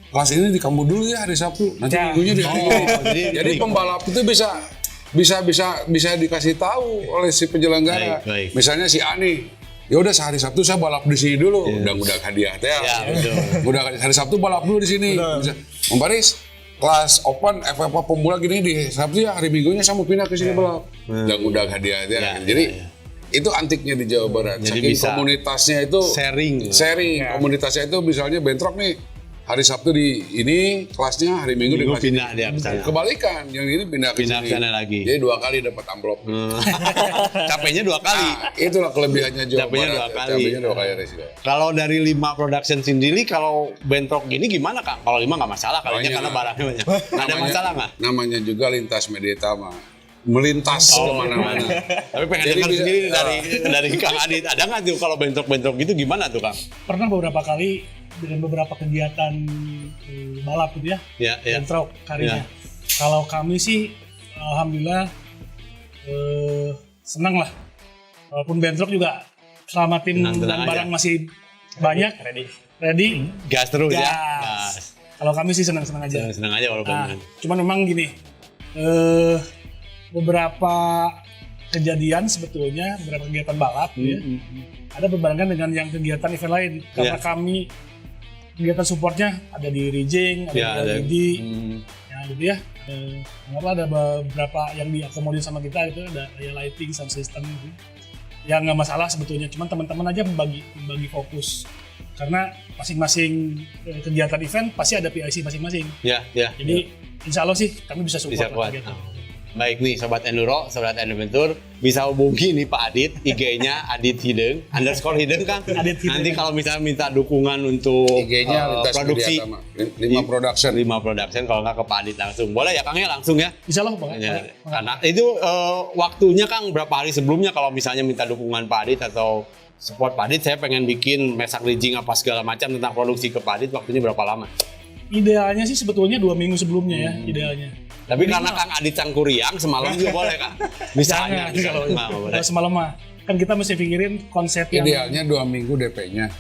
Kelas ini di kamu dulu ya hari Sabtu, nanti minggunya di hari ini. Jadi pembalap itu bisa dikasih tahu oleh si penyelenggara. Baik. Misalnya si Ani, ya udah sehari Sabtu saya balap di sini dulu, udah hadiah teh. Ya, betul. Udah hari Sabtu balap dulu di sini. Om Baris, kelas open FFA pemula gini di Sabtu ya, hari Minggunya saya mau pindah ke sini balap. Udah hadiah teh. Jadi itu antiknya di Jawa Barat. Jadi saking komunitasnya itu sharing. Komunitasnya itu misalnya bentrok nih. Hari Sabtu di ini kelasnya, hari Minggu di kelas pindah dia ke sana. Kebalikan, yang ini pindah ke sana lagi. Jadi 2 kali dapat amplop. Capeknya 2 kali. Itulah kelebihannya Jawa Capeknya Barat. 2 kali. Capeknya 2 kali resiko. Kalau dari 5 production sendiri, kalau bentrok gini gimana Kang? Kalau 5 nggak masalah kalinya karena barangnya banyak. Ada masalah nggak? Namanya juga lintas media mah. Melintas kemana-mana. Tapi pengen dengar sendiri dari Kang Adit. Ada nggak tuh kalau bentrok-bentrok gitu gimana tuh Kang? Pernah beberapa kali dengan beberapa kegiatan balap gitu ya, bentrok harinya. Kalau kami sih alhamdulillah senang lah. Walaupun bentrok juga selama tim dan barang masih banyak, ready, gas terus ya. Kalau kami sih senang-senang aja. Senang aja walaupun. Cuman memang gini, beberapa kejadian sebetulnya, beberapa kegiatan balap ya, ada berbarengan dengan yang kegiatan event lain. Karena kami kegiatan supportnya ada di rigging, ada di LED, ya gitu ya. Ada beberapa yang diakomodir sama kita gitu, ada lighting, sound system gitu. Ya nggak masalah sebetulnya, cuman teman-teman aja membagi fokus. Karena masing-masing kegiatan event pasti ada PIC masing-masing. Jadi insya Allah sih kami bisa support kegiatan. Baik nih Sobat Enduro, Sobat Adventure, bisa hubungi nih Pak Adit, IG-nya Adit Hideng, _Hideng Kang. Nanti kalau misalnya minta dukungan untuk IG-nya produksi 5 production. 5 production, kalau nggak ke Pak Adit langsung. Boleh ya Kang ya langsung ya? Insya Allah Pak. Karena itu waktunya Kang berapa hari sebelumnya kalau misalnya minta dukungan Pak Adit atau support Pak Adit, saya pengen bikin mesak rigging apa segala macam tentang produksi ke Pak Adit, waktunya berapa lama? Idealnya sih sebetulnya 2 minggu sebelumnya ya, idealnya. Tapi karena Kang Adit Cangkuriang semalam juga boleh Kang. Misalnya kalau semalam mah kan kita mesti pikirin konsep yang idealnya 2 minggu DP-nya.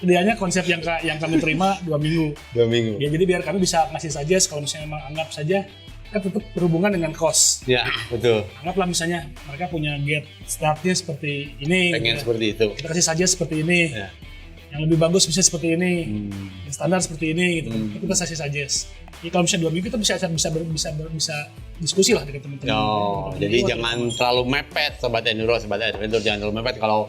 Idealnya konsep yang kami terima 2 minggu. 2 minggu. Ya jadi biar kami bisa ngasih saja kalau misalnya memang anggap saja kan tetap berhubungan dengan cost. Ya, betul. Anggaplah misalnya mereka punya gate startnya seperti ini, Pengen gitu. seperti itu. Kita kasih saja seperti ini. Ya. Yang lebih bagus bisa seperti ini, yang standar seperti ini, gitu. Kita kasih suggest. Jadi kalau misalnya 2 minggu kita bisa diskusi lah dengan teman-teman. Oh, jadi jangan terlalu mepet Sobat Enduro, Sobat Adventure, jangan terlalu mepet kalau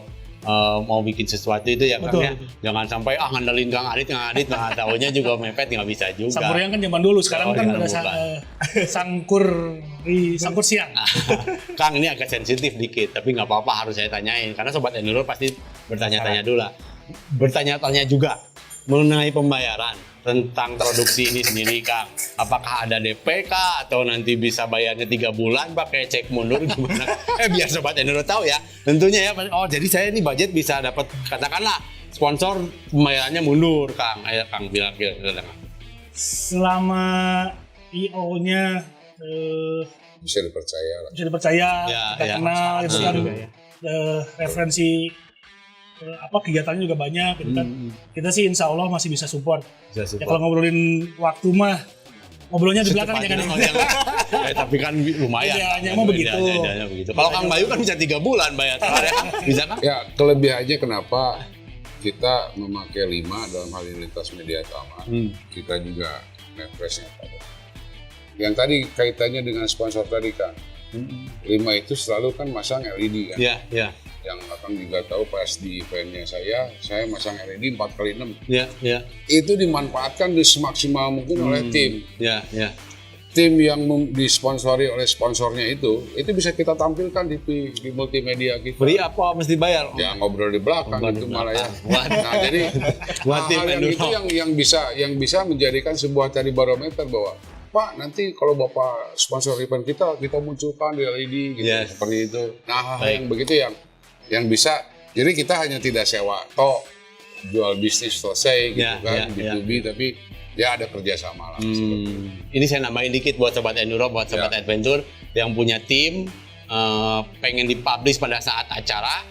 mau bikin sesuatu itu ya Kang ya. Jangan sampai ngandelin Kang Adit, nah tahunya juga mepet nggak bisa juga. Sangkuriang kan zaman dulu, sekarang kan ada bukan. sangkur siang. Kang ini agak sensitif dikit, tapi nggak apa-apa harus saya tanyain karena Sobat Enduro pasti bertanya-tanya dulu lah. Bertanya-tanya juga mengenai pembayaran tentang produksi ini sendiri Kang. Apakah ada DP kah atau nanti bisa bayarnya 3 bulan pakai cek mundur gimana? Biar Sobat Enduro tahu ya. Tentunya ya. Oh, jadi saya ini budget bisa dapat katakanlah sponsor pembayarannya mundur Kang. Ayo Kang bilang. Selama IO-nya Bisa dipercaya lah. bisa dipercaya, Ya, kita ya. kenal, gitu kan. juga ya. Referensi kegiatannya juga banyak gitu kan. Kita sih insya Allah masih bisa support. Ya kalau ngobrolin waktu mah ngobrolnya di belakang jangan. Tapi kan lumayan. Idealnya mah begitu. Idealnya begitu. Kalau Kang Bayu kan bisa 3 bulan bayar ya. Bisa kan? Ya, kelebihannya kenapa kita memakai 5 dalam hal ini lintas media utama. Kita juga refreshnya pada. Yang tadi kaitannya dengan sponsor tadi kan. 5 itu selalu kan masang LED kan. Iya. Yang akan juga tahu pas di eventnya saya masang LED 4x6. Iya. Itu dimanfaatkan semaksimal mungkin oleh tim. Iya. Tim yang disponsori oleh sponsornya itu bisa kita tampilkan di multimedia kita. Free apa mesti bayar? Ya ngobrol di belakang itu malah ya. Waduh. Nah jadi Buat tim hal-hal yang Enduro. itu yang bisa menjadikan sebuah tadi barometer bahwa Pak nanti kalau Bapak sponsor event kita munculkan di LED gitu Yes. seperti itu. Nah hal Baik. yang begitu yang bisa. Jadi kita hanya tidak sewa jual bisnis selesai gitu kan B2B tapi ya ada kerjasama lah. Ini saya nambahin dikit buat Sobat Enduro, buat Sobat Adventure yang punya tim pengen dipublish pada saat acara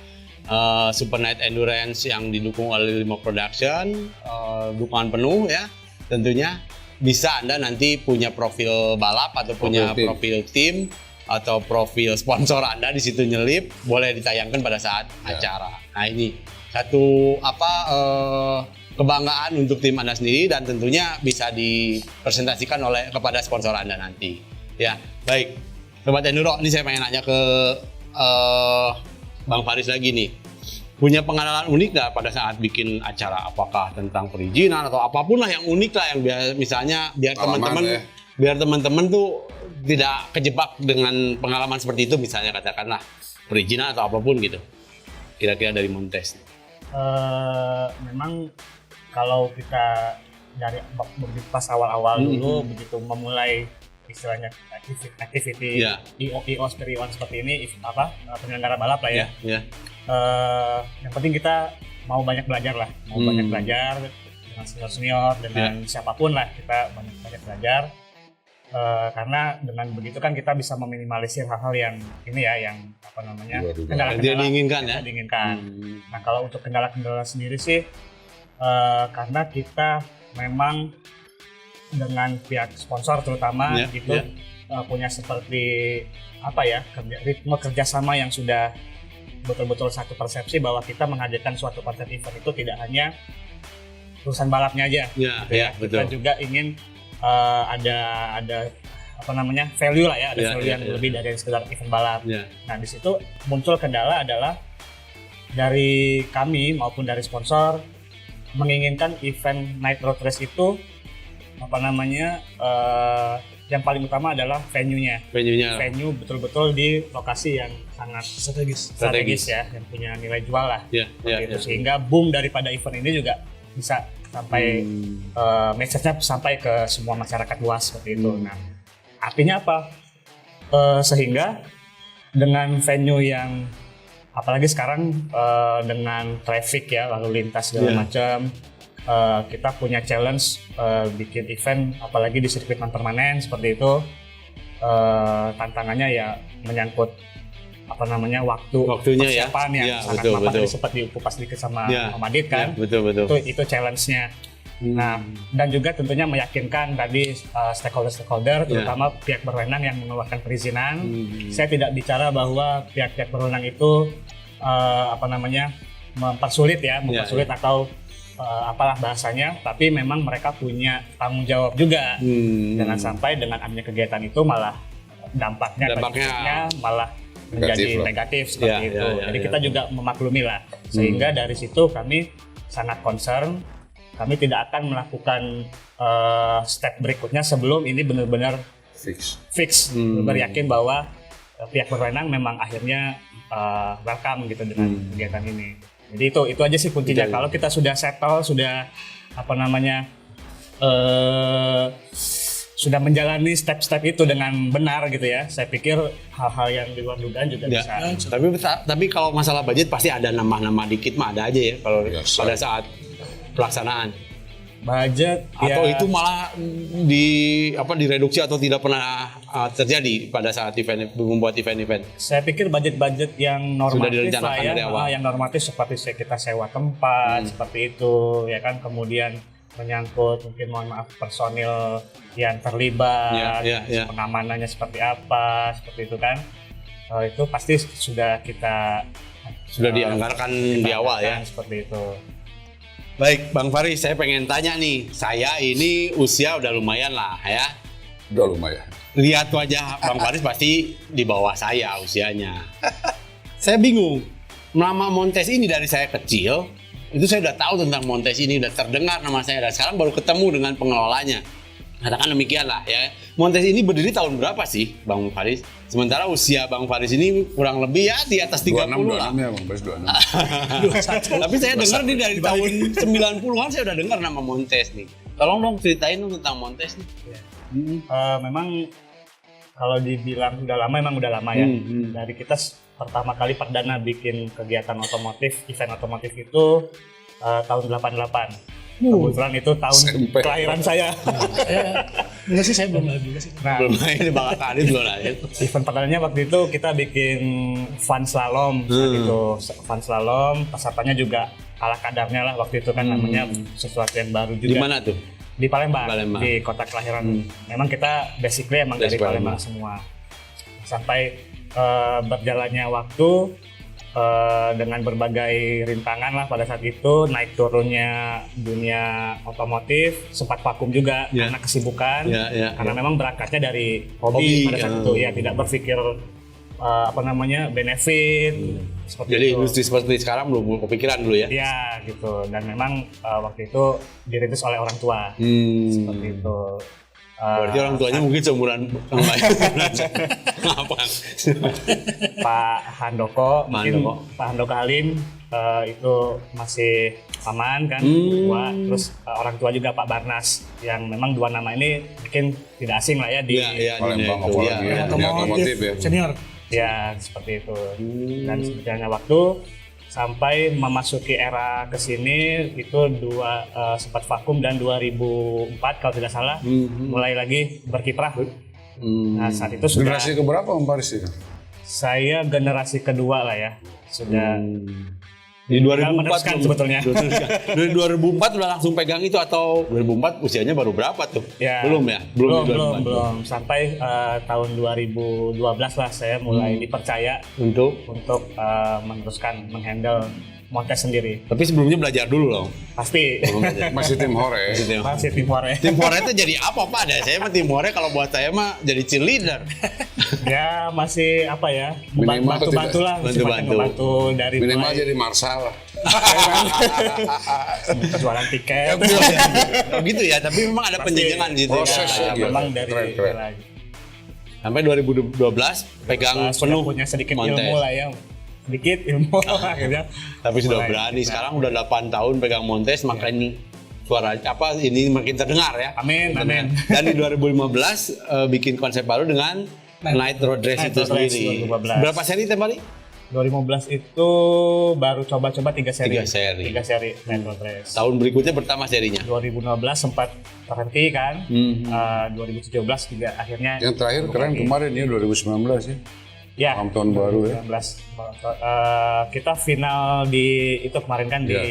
Super Night Endurance yang didukung oleh Limo Production, dukungan penuh ya tentunya. Bisa Anda nanti punya profil balap atau punya profil tim atau profil sponsor Anda di situ nyelip, boleh ditayangkan pada saat acara. Nah ini satu kebanggaan untuk tim Anda sendiri dan tentunya bisa dipresentasikan kepada sponsor Anda nanti. Ya, baik. Sobat Enduro, ini saya pengen nanya ke Bang Faris lagi nih. Punya pengalaman unik nggak pada saat bikin acara? Apakah tentang perizinan atau apapun lah yang unik lah yang misalnya biar teman-teman tuh tidak kejebak dengan pengalaman seperti itu, misalnya katakanlah perizinan atau apapun gitu. Kira-kira dari Montes. Memang kalau kita dari pas awal-awal dulu begitu memulai istilahnya activity IO Sperion seperti ini penyelenggara balap lah ya. Yang penting kita mau banyak belajar lah, banyak belajar dengan senior dengan siapapun lah, kita banyak belajar karena dengan begitu kan kita bisa meminimalisir hal-hal yang ini ya, yang kendala-kendala yang diinginkan. Nah kalau untuk kendala-kendala sendiri sih karena kita memang dengan pihak sponsor terutama punya seperti ritme kerjasama yang sudah betul-betul satu persepsi bahwa kita menghadirkan suatu konten event itu tidak hanya urusan balapnya aja, betul. Kita juga ingin ada value lah ya, value yang lebih dari sekedar event balap. Nah di situ muncul kendala adalah dari kami maupun dari sponsor menginginkan event Night Road Race itu yang paling utama adalah venue-nya. Venue betul-betul di lokasi yang sangat strategis ya, yang punya nilai jual lah. Sehingga boom daripada event ini juga bisa sampai message-nya sampai ke semua masyarakat luas seperti itu. Nah, artinya apa? Sehingga dengan venue yang apalagi sekarang dengan traffic ya, lalu lintas segala macam, kita punya challenge bikin event apalagi di sirkuit non permanen seperti itu. Tantangannya ya menyangkut waktunya persiapan yang sangat lama. Tadi sempat diupas sedikit sama Om Adit kan. Itu challenge-nya. Nah, dan juga tentunya meyakinkan tadi stakeholder, terutama pihak berwenang yang mengeluarkan perizinan. Saya tidak bicara bahwa pihak-pihak berwenang itu mempersulit atau apalah bahasanya, tapi memang mereka punya tanggung jawab juga. Jangan sampai dengan adanya kegiatan itu malah dampaknya malah menjadi negatif seperti itu. Jadi kita juga memaklumi lah. Sehingga dari situ kami sangat concern. Kami tidak akan melakukan step berikutnya sebelum ini benar-benar fix. Yakin bahwa pihak berwenang memang akhirnya welcome gitu dengan kegiatan ini. Jadi itu aja sih kuncinya. Kalau kita sudah settle, sudah sudah menjalani step-step itu dengan benar gitu ya. Saya pikir hal-hal yang di luar dugaan juga bisa. Tapi kalau masalah budget pasti ada nambah-nambah dikit mah ada aja ya kalau pada saat pelaksanaan. Budget atau itu malah direduksi atau tidak pernah terjadi pada saat membuat event-event. Saya pikir budget-budget yang normatif lah ya, yang normatif seperti kita sewa tempat seperti itu ya kan, kemudian menyangkut mungkin mohon maaf personil yang terlibat, pengamanannya seperti apa, seperti itu kan. Itu pasti sudah dianggarkan di awal ya. Seperti itu. Baik, Bang Faris, saya pengen tanya nih. Saya ini usia udah lumayan lah ya. Udah lumayan. Lihat wajah Bang Faris pasti di bawah saya usianya. Saya bingung. Nama Montes ini dari saya kecil, itu saya udah tahu tentang Montes ini, udah terdengar nama saya. Dan sekarang baru ketemu dengan pengelolanya. Katakan demikian lah ya. Montes ini berdiri tahun berapa sih, Bang Faris? Sementara usia Bang Faris ini kurang lebih ya di atas 30 lah. 26 ya Bang Faris, 26. Tapi saya dengar nih dari tahun 90-an saya udah dengar nama Montes nih. Tolong dong ceritain dong tentang Montes nih. Memang kalau dibilang udah lama ya. Dari kita pertama kali perdana bikin kegiatan otomotif, event otomotif itu tahun 88. Kebetulan itu tahun kelahiran saya. Enggak sih, saya belum lahir juga sih. Nah, belum lahir, Bang Khalid belum lahir. Event perdananya waktu itu kita bikin fun slalom gitu. Fun slalom, pesertanya juga ala kadarnya lah waktu itu kan, namanya sesuatu yang baru juga. Di mana tuh? Di Palembang, di kota kelahiran. Memang kita basically emang dari Palembang semua. Sampai berjalannya waktu dengan berbagai rintangan lah pada saat itu, naik turunnya dunia otomotif, sempat vakum juga karena kesibukan, karena memang berangkatnya dari hobi pada saat itu ya, tidak berpikir benefit seperti jadi itu. Industri seperti sekarang belum kepikiran dulu ya? Iya gitu, dan memang waktu itu dirintis oleh orang tua seperti itu. Berarti orang tuanya mungkin seumuran apa? Pak Handoko Halim itu masih paman kan, tua. Terus orang tua juga Pak Barnas, yang memang dua nama ini mungkin tidak asing lah ya di Palembang, otomotif ya. Senior. Ya seperti itu. Dan sebenarnya waktu sampai memasuki era kesini itu sempat vakum, dan 2004 kalau tidak salah mulai lagi berkiprah. Nah saat itu sudah generasi keberapa Om Faris itu? Saya generasi kedua lah ya, sudah di 2004 sebetulnya. Dari 2004 udah langsung pegang itu, atau 2004 usianya baru berapa tuh? Ya, belum. Sampai tahun 2012 lah saya mulai dipercaya untuk meneruskan menghandle Montes sendiri. Tapi sebelumnya belajar dulu loh. Pasti. Masih tim Hore. Masih tim Hore. Tim Hore itu jadi apa Pak? Saya mah tim Hore, kalau buat saya mah jadi cheerleader. Ya masih apa ya? Bantu lah. Bantu dari minimal jadi Marsal. Jualan tiket. Oh gitu ya, tapi memang ada penjenjangan gitu. Proses ya. Memang dari lagi. Sampai 2012 pegang penuh punya sedikit Montes. Ilmu lah ya. Sedikit ilmu akhirnya. Tapi sudah berani. Sekarang udah 8 tahun pegang Montes, makanya suara ini makin terdengar ya. Amin. Dan di 2015 bikin konsep baru dengan Night Road Race itu sendiri. 2015. Berapa seri tadi? 2015 itu baru coba-coba 3 seri. 3 seri. 3 seri Night Road Race. Tahun berikutnya pertama serinya. 2016 sempat terhenti kan. 2017 juga akhirnya. Yang terakhir keren kemarin ya 2019 ya. Ya, tahun baru ya. 2019. Kita final di itu kemarin kan di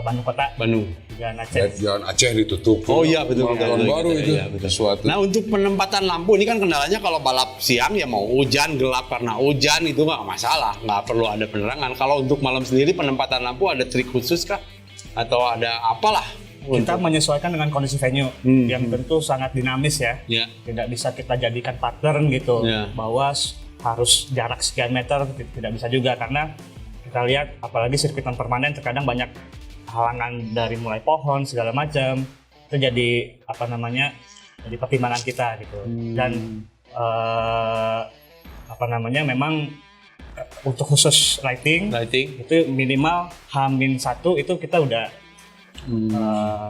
Bandung Kota, Bandung. Jalan Aceh. Jalan Aceh ditutup. Oh iya betul Tahun baru itu. Iya, betul. Sesuatu. Nah untuk penempatan lampu ini kan kendalanya kalau balap siang ya mau hujan gelap karena hujan itu nggak masalah, nggak perlu ada penerangan. Kalau untuk malam sendiri penempatan lampu ada trik khusus kah? Atau ada apalah? Kita menyesuaikan dengan kondisi venue yang tentu sangat dinamis ya. Ya. Tidak bisa kita jadikan pattern gitu bahwa harus jarak sekian meter, tidak bisa juga karena kita lihat apalagi sirkuit non permanen terkadang banyak halangan dari mulai pohon segala macam, itu jadi jadi pertimbangan kita gitu. Dan memang untuk khusus lighting itu minimal H-1 itu kita udah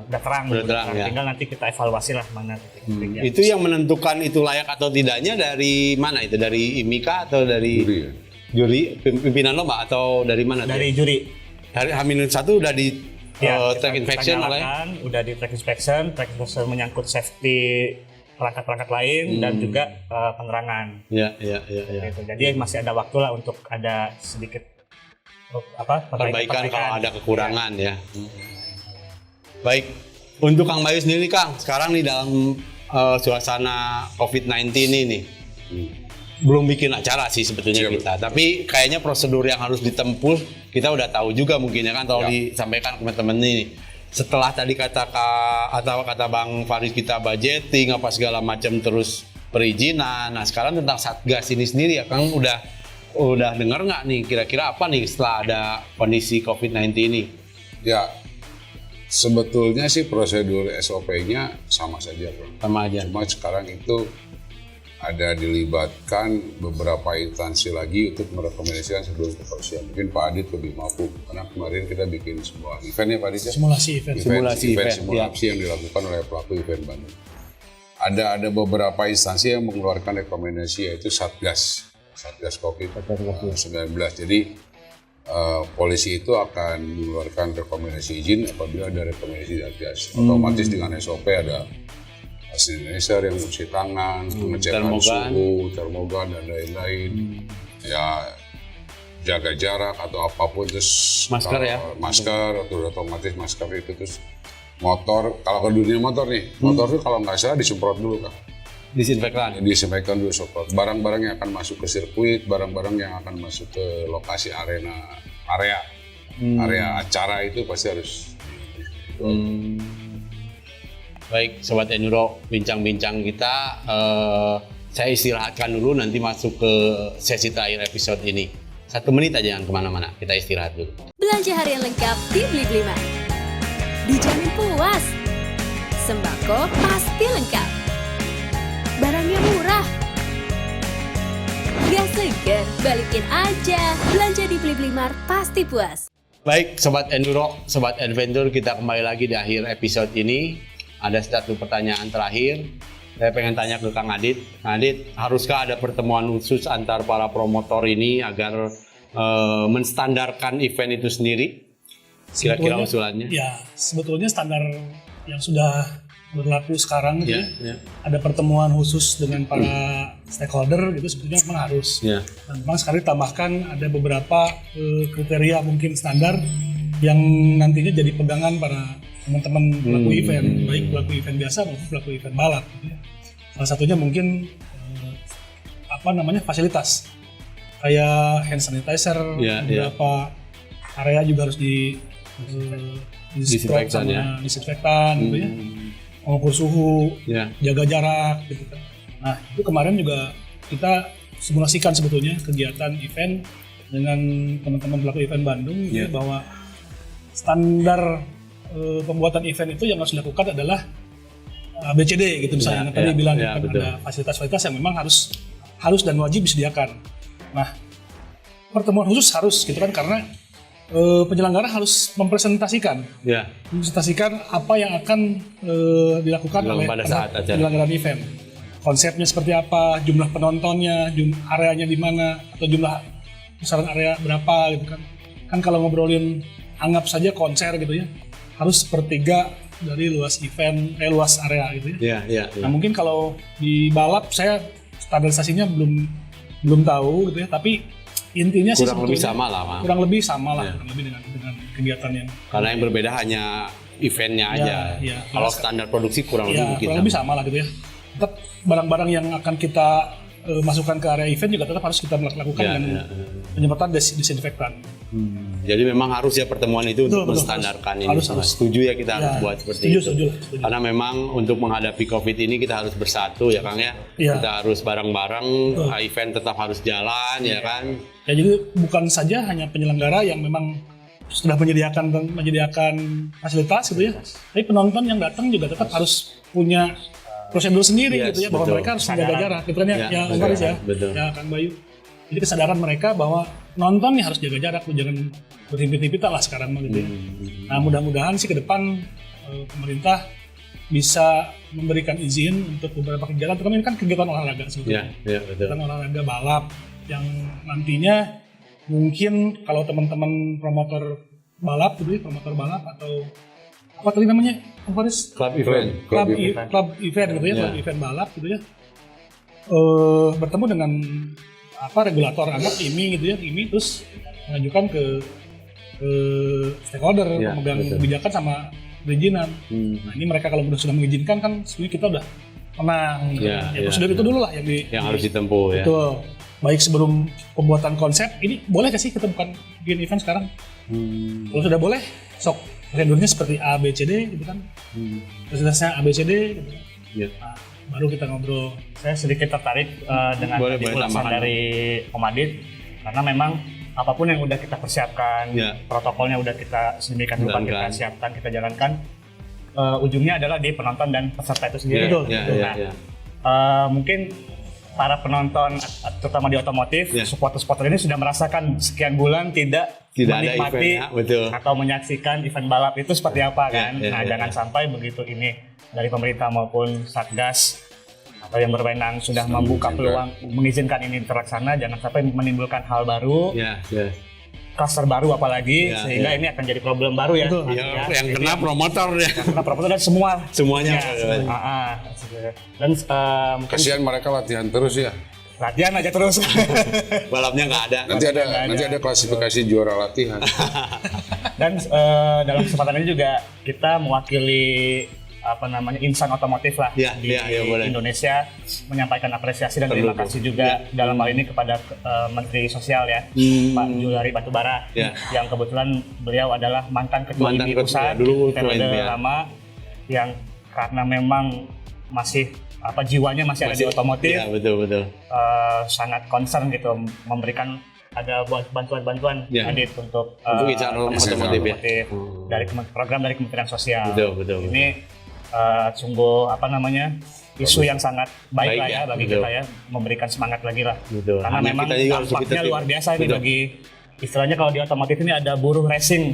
terang, ya. Tinggal nanti kita evaluasi lah mana titik-titiknya. Itu yang menentukan itu layak atau tidaknya dari mana itu? Dari IMIKA atau dari juri pimpinan lomba atau dari mana? Dari juri. Hari H-1 udah di track inspection udah di track inspection menyangkut safety perangkat-perangkat lain dan juga penerangan. Ya. Gitu. Jadi masih ada waktu lah untuk ada sedikit perbaikan kalau ada kekurangan ya. Baik, untuk Kang Bayu sendiri Kang, sekarang nih dalam suasana COVID-19 ini belum bikin acara sih sebetulnya kita, tapi kayaknya prosedur yang harus ditempuh kita udah tahu juga mungkin ya kan, kalau disampaikan ke teman-teman ini. Setelah tadi kata Bang Faris kita budgeting apa segala macam terus perizinan. Nah sekarang tentang Satgas ini sendiri ya Kang udah dengar nggak nih kira-kira apa nih setelah ada kondisi COVID-19 ini? Ya. Sebetulnya sih prosedur SOP-nya sama saja, Bro. Sama aja. Cuma sekarang itu ada dilibatkan beberapa instansi lagi untuk merekomendasikan sebelum kepolisian. Mungkin Pak Adit lebih mampu, karena kemarin kita bikin sebuah event ya Pak Adit ya? Simulasi event yang dilakukan oleh pelaku event Bandung. Ada beberapa instansi yang mengeluarkan rekomendasi yaitu Satgas COVID-19. Jadi polisi itu akan mengeluarkan rekomendasi izin apabila ada rekomendasi Satgas. Otomatis dengan SOP ada sanitizer yang mencuci tangan, mengecek suhu, termogan dan lain-lain. Ya jaga jarak atau apapun, terus masker atau otomatis masker itu, terus motor. Kalau ke dunia motor nih, motor itu kalau nggak salah disemprot dulu Kak. Disinfektan dulu, semprot. Barang-barang yang akan masuk ke sirkuit, barang-barang yang akan masuk ke lokasi area acara itu pasti harus. Baik, Sobat Enduro, bincang-bincang kita saya istirahatkan dulu, nanti masuk ke sesi terakhir episode ini. 1 menit aja, jangan kemana-mana, kita istirahat dulu. Belanja harian lengkap di Beli Mart. Dijamin puas. Sembako pasti lengkap. Barangnya murah. Gak segan, balikin aja. Belanja di Beli Mart pasti puas. Baik, Sobat Enduro, Sobat Adventure, kita kembali lagi di akhir episode ini. Ada satu pertanyaan terakhir. Saya pengen tanya ke Kang Adit. Kang Adit, haruskah ada pertemuan khusus antar para promotor ini agar menstandarkan event itu sendiri? Kira-kira usulannya? Ya, sebetulnya standar yang sudah berlaku sekarang gitu ada pertemuan khusus dengan para stakeholder gitu sebetulnya memang harus. Dan memang sekarang ditambahkan ada beberapa kriteria mungkin standar yang nantinya jadi pegangan para teman-teman pelaku event, baik pelaku event biasa maupun pelaku event balap. Gitu ya. Salah satunya mungkin fasilitas kayak hand sanitizer, beberapa area juga harus disinfektan gitu ya. Mengukur suhu, jaga jarak gitu kan. Nah, itu kemarin juga kita simulasikan sebetulnya kegiatan event dengan teman-teman pelaku event Bandung bahwa standar pembuatan event itu yang harus dilakukan adalah ABCD gitu misalnya. Tadi bilang ada fasilitas-fasilitas yang memang harus dan wajib disediakan. Nah, pertemuan khusus harus gitu kan karena penyelenggara harus mempresentasikan apa yang akan dilakukan oleh penyelenggaraan event. Konsepnya seperti apa, jumlah penontonnya, areanya di mana, atau jumlah besaran area berapa gitu kan. Kan kalau ngobrolin anggap saja konser gitu ya, harus sepertiga dari luas event, luas area gitu ya. Nah mungkin kalau di balap saya standarisasinya belum tahu gitu ya, tapi intinya sih kurang lebih sebetulnya sama lah, Bang. kurang lebih sama lah, Ya. kurang lebih dengan kegiatan yang Karena yang berbeda hanya eventnya Ya, aja. ya. Kalau standar produksi kurang lebih ya mungkin kurang lebih sama lah gitu ya. Tetap barang-barang yang akan kita masukkan ke area event juga tetap harus kita lakukan Ya, dengan ya. penyemprotan disinfektan. Jadi memang harus ya pertemuan itu untuk Betul, menstandarkan ini. harus. Setuju ya kita harus buat seperti itu. Setuju lah, setuju. Karena memang untuk menghadapi COVID ini kita harus bersatu ya Kang ya. Iya. Kita harus bareng-bareng, event tetap harus jalan ya kan. Ya jadi bukan saja hanya penyelenggara yang memang sudah menyediakan fasilitas gitu ya, tapi penonton yang datang juga tetap harus punya prosedur sendiri Yes, gitu ya, bahwa betul. mereka harus menjaga jarak gitu kan ya, Ya, Om Faris ya, betul. ya Kang Bayu. Jadi kesadaran mereka bahwa nonton nih harus jaga jarak, jangan berhimpit-himpit lah sekarang mah gitu ya. Nah mudah-mudahan sih ke depan pemerintah bisa memberikan izin untuk beberapa kegiatan, terutama ini kan kegiatan olahraga sebetulnya. Ya, betul. Kegiatan olahraga balap yang nantinya mungkin kalau teman-teman promotor balap gitu ya, promotor balap atau apa tadi namanya, Om Faris? Club event. Club event gitu ya, club event balap gitu ya. Bertemu dengan regulator anak IMI gitu ya, IMI terus mengajukan ke stakeholder, Ya, pemegang betul. kebijakan sama perizinan. Nah ini mereka kalau sudah mengizinkan kan sebenarnya kita udah menang. Ya, Ya, ya, prosedur ya. itu dulu lah Yang harus ditempuh ya. Betul. Baik sebelum pembuatan konsep, ini boleh gak sih kita bukan bikin event sekarang? Kalau sudah boleh, sok prosedurnya seperti A, B, C, D gitu kan. Fasilitasnya A, B, C, D gitu. Ya. Nah, baru kita ngobrol. Saya sedikit tertarik dengan Boleh, tadi boleh ulasan tambahan. dari Om Adit, karena memang apapun yang udah kita persiapkan, Ya. protokolnya udah kita sedemikian rupa kita Jalankan. siapkan, kita jalankan, ujungnya adalah di penonton dan peserta itu sendiri. Betul, Ya, betul. ya, Nah, ya. mungkin para penonton, terutama di otomotif, Ya. supporter-supporter ini sudah merasakan sekian bulan tidak Tidak ada menikmati event, ya, betul. atau menyaksikan event balap itu seperti apa kan. Ya, ya, Nah, ya, jangan ya. sampai begitu ini dari pemerintah maupun Satgas atau yang berwenang sudah membuka peluang mengizinkan ini terlaksana, jangan sampai menimbulkan hal baru, Ya, ya. kluster baru apalagi, Ya, sehingga ya. ini akan jadi problem baru ya. Betul. nantinya. Yang kena promotor ya. Karena promotor dan semua. Semuanya. Ya, dan mungkin Kasihan mereka latihan terus ya. latihan aja terus. Balapnya nggak ada. Nanti ada klasifikasi juara latihan. Dan dalam kesempatan ini juga kita mewakili insan otomotif lah Ya, di ya, boleh. Indonesia, menyampaikan apresiasi dan Perlu terima kasih tuh. juga Ya. dalam hal ini kepada Menteri Sosial ya, Pak Juliari Batubara, Ya. yang kebetulan beliau adalah mantan ketua Mantan IMI ketua, pusat dulu ketua periode IMI, ya. lama, yang karena memang masih jiwanya masih ada di otomotif, Ya, betul. sangat concern gitu memberikan ada bantuan-bantuan Ya. Adit untuk insan otomotif ya. dari program dari Kementerian Sosial. Betul. Ini sungguh isu yang sangat baik lah Baik ya ya, bagi betul. kita ya, memberikan semangat lagi lah. Betul. Karena Hanya memang kita juga harus dampaknya kita- luar biasa ini betul. bagi istilahnya kalau di otomotif ini ada buruh racing.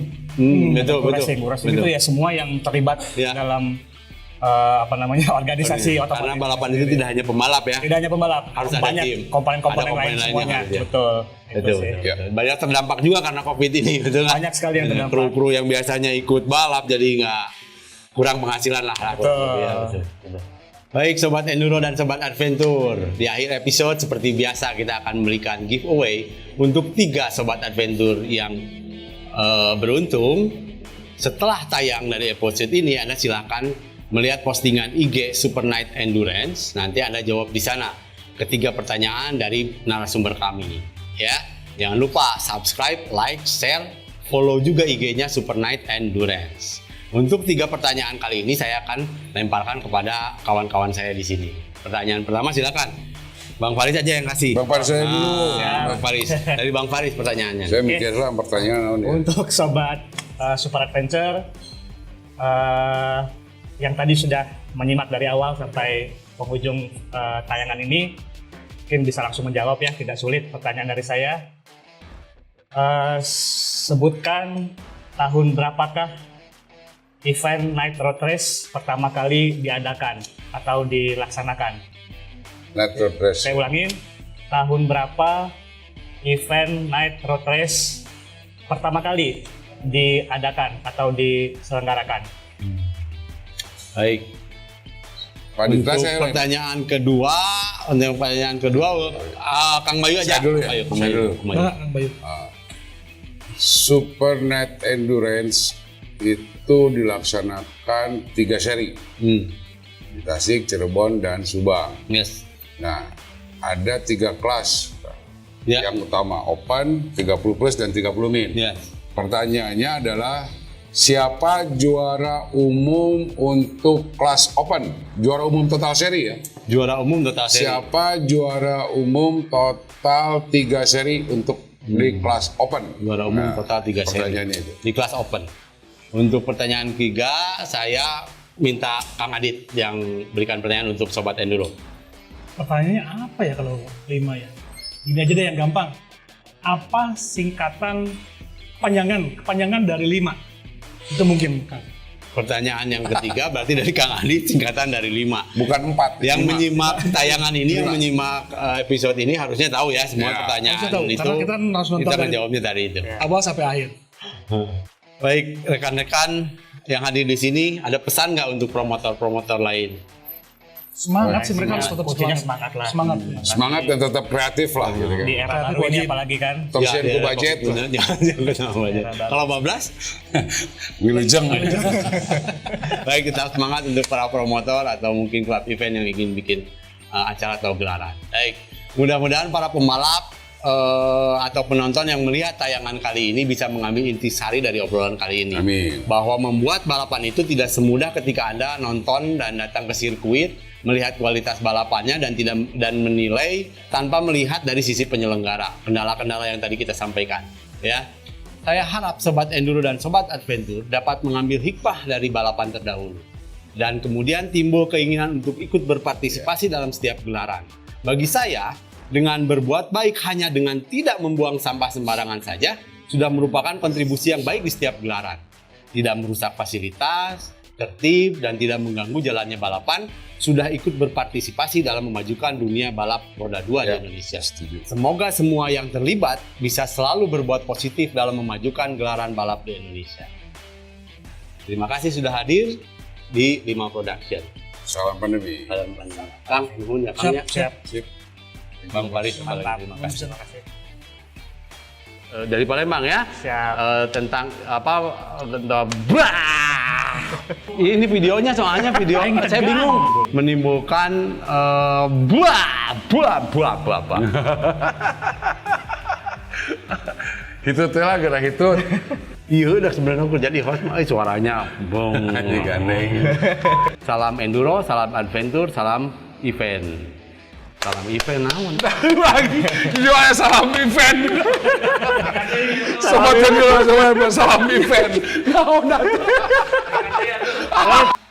Betul. Buruh racing itu ya semua yang terlibat Ya. dalam organisasi otomotif. Karena balapan itu tidak hanya pembalap ya. Tidak hanya pembalap, Harus ada banyak tim. komponen-komponen Ada lain komponen lainnya semuanya. harus ya. Betul. Itu Betul. sih. Ya. Banyak terdampak juga karena COVID ini, betul kan? Banyak sekali yang terdampak. Kru-kru yang biasanya ikut balap jadi nggak kurang penghasilan lah. Betul. Ya, betul. Baik Sobat Enduro dan Sobat Adventure, di akhir episode seperti biasa kita akan memberikan giveaway untuk 3 Sobat Adventure yang beruntung. Setelah tayang dari episode ini, Anda silakan melihat postingan IG Super Night Endurance. Nanti Anda jawab di sana ketiga pertanyaan dari narasumber kami. Ya, jangan lupa subscribe, like, share, follow juga IG-nya Super Night Endurance. Untuk 3 pertanyaan kali ini saya akan lemparkan kepada kawan-kawan saya di sini. Pertanyaan pertama silakan. Bang Faris aja yang kasih. Bang Faris saya dulu. Bang Faris. Dari Bang Faris pertanyaannya. Saya mikirlah pertanyaan ya. Untuk sobat Super Adventure yang tadi sudah menyimak dari awal sampai penghujung tayangan ini, mungkin bisa langsung menjawab ya, tidak sulit pertanyaan dari saya. Sebutkan tahun berapakah event Night Road Race pertama kali diadakan atau dilaksanakan? Night Road Race. Saya ulangin, tahun berapa event Night Road Race pertama kali diadakan atau diselenggarakan? Baik. Panitra Untuk saya pertanyaan kedua, Kang Bayu aja. Saya dulu ya? Ayo, Kang Saya Bayu. dulu. Kang Bayu. Nah, Bayu. Super Night Endurance itu dilaksanakan 3 seri di Tasik, Cirebon, dan Subang. Yes. Nah, ada 3 kelas. Ya. Yang utama Open, 30 plus, dan 30 min. Yes. Pertanyaannya adalah siapa juara umum untuk kelas Open? Juara umum total seri ya? Juara umum total seri. Siapa juara umum total 3 seri untuk di kelas Open? Juara umum total 3 seri. Pertanyaannya itu. Di kelas Open. Untuk pertanyaan 3, saya minta Kang Adit yang berikan pertanyaan untuk Sobat Enduro. Pertanyaannya apa ya kalau 5 ya? Ini aja deh yang gampang. Apa singkatan kepanjangan dari 5? Itu mungkin, Kang. Pertanyaan yang ketiga berarti dari Kang Adit, singkatan dari 5. Bukan 4. Yang 5. menyimak tayangan ini, yang 5. menyimak episode ini harusnya tahu ya semua Ya, pertanyaan harusnya tahu, itu. karena kita harus nonton Kita akan dari- jawabnya dari itu. Awal sampai akhir. Baik, rekan-rekan yang hadir di sini, ada pesan nggak untuk promotor-promotor lain? Semangat sih, mereka harus tetap Kuncinya semangat. semangat lah. Semangat. Semangat dan tetap kreatif lah gitu kan. Di era Kreatif baru ini wajib. apalagi kan. Tongsen ku budget. Jangan budget. Kalau bablas, Wilujeng. baik kita semangat untuk para promotor atau mungkin klub event yang ingin bikin acara atau gelaran. Baik, mudah-mudahan para pembalap atau penonton yang melihat tayangan kali ini bisa mengambil intisari dari obrolan kali ini. Amin. Bahwa membuat balapan itu tidak semudah ketika Anda nonton dan datang ke sirkuit, melihat kualitas balapannya dan menilai tanpa melihat dari sisi penyelenggara, kendala-kendala yang tadi kita sampaikan, ya. Saya harap Sobat Enduro dan Sobat Adventure dapat mengambil hikmah dari balapan terdahulu dan kemudian timbul keinginan untuk ikut berpartisipasi dalam setiap gelaran. Bagi saya, dengan berbuat baik hanya dengan tidak membuang sampah sembarangan saja sudah merupakan kontribusi yang baik di setiap gelaran. Tidak merusak fasilitas, tertib, dan tidak mengganggu jalannya balapan, sudah ikut berpartisipasi dalam memajukan dunia balap roda 2 di Indonesia. Setuju. Semoga semua yang terlibat bisa selalu berbuat positif dalam memajukan gelaran balap di Indonesia. Terima kasih sudah hadir di 5 Production. Salam pandemi. Kang, nuhun ya Kang ya. Siap. Sip. Bang Faris, Mantap. terima kasih. Terima kasih. Dari Palembang ya. Siap. Tentang tentang ini videonya soalnya video saya bingung menimbulkan Itu teh lah gerak itu. iya udah sebenarnya aku jadi host suaranya bong. Salam enduro, salam adventure, salam event. Salam event naon? Lagi jual salam event. Sobat Enduro salam event.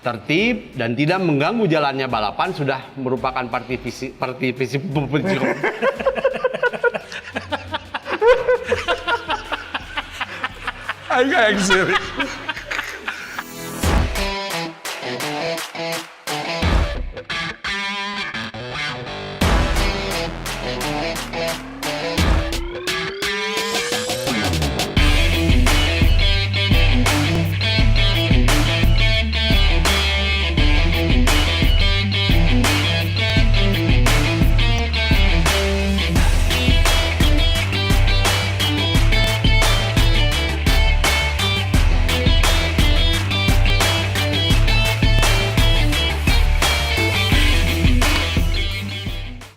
Tertib dan tidak mengganggu jalannya balapan sudah merupakan partisipasi. Ayo serius.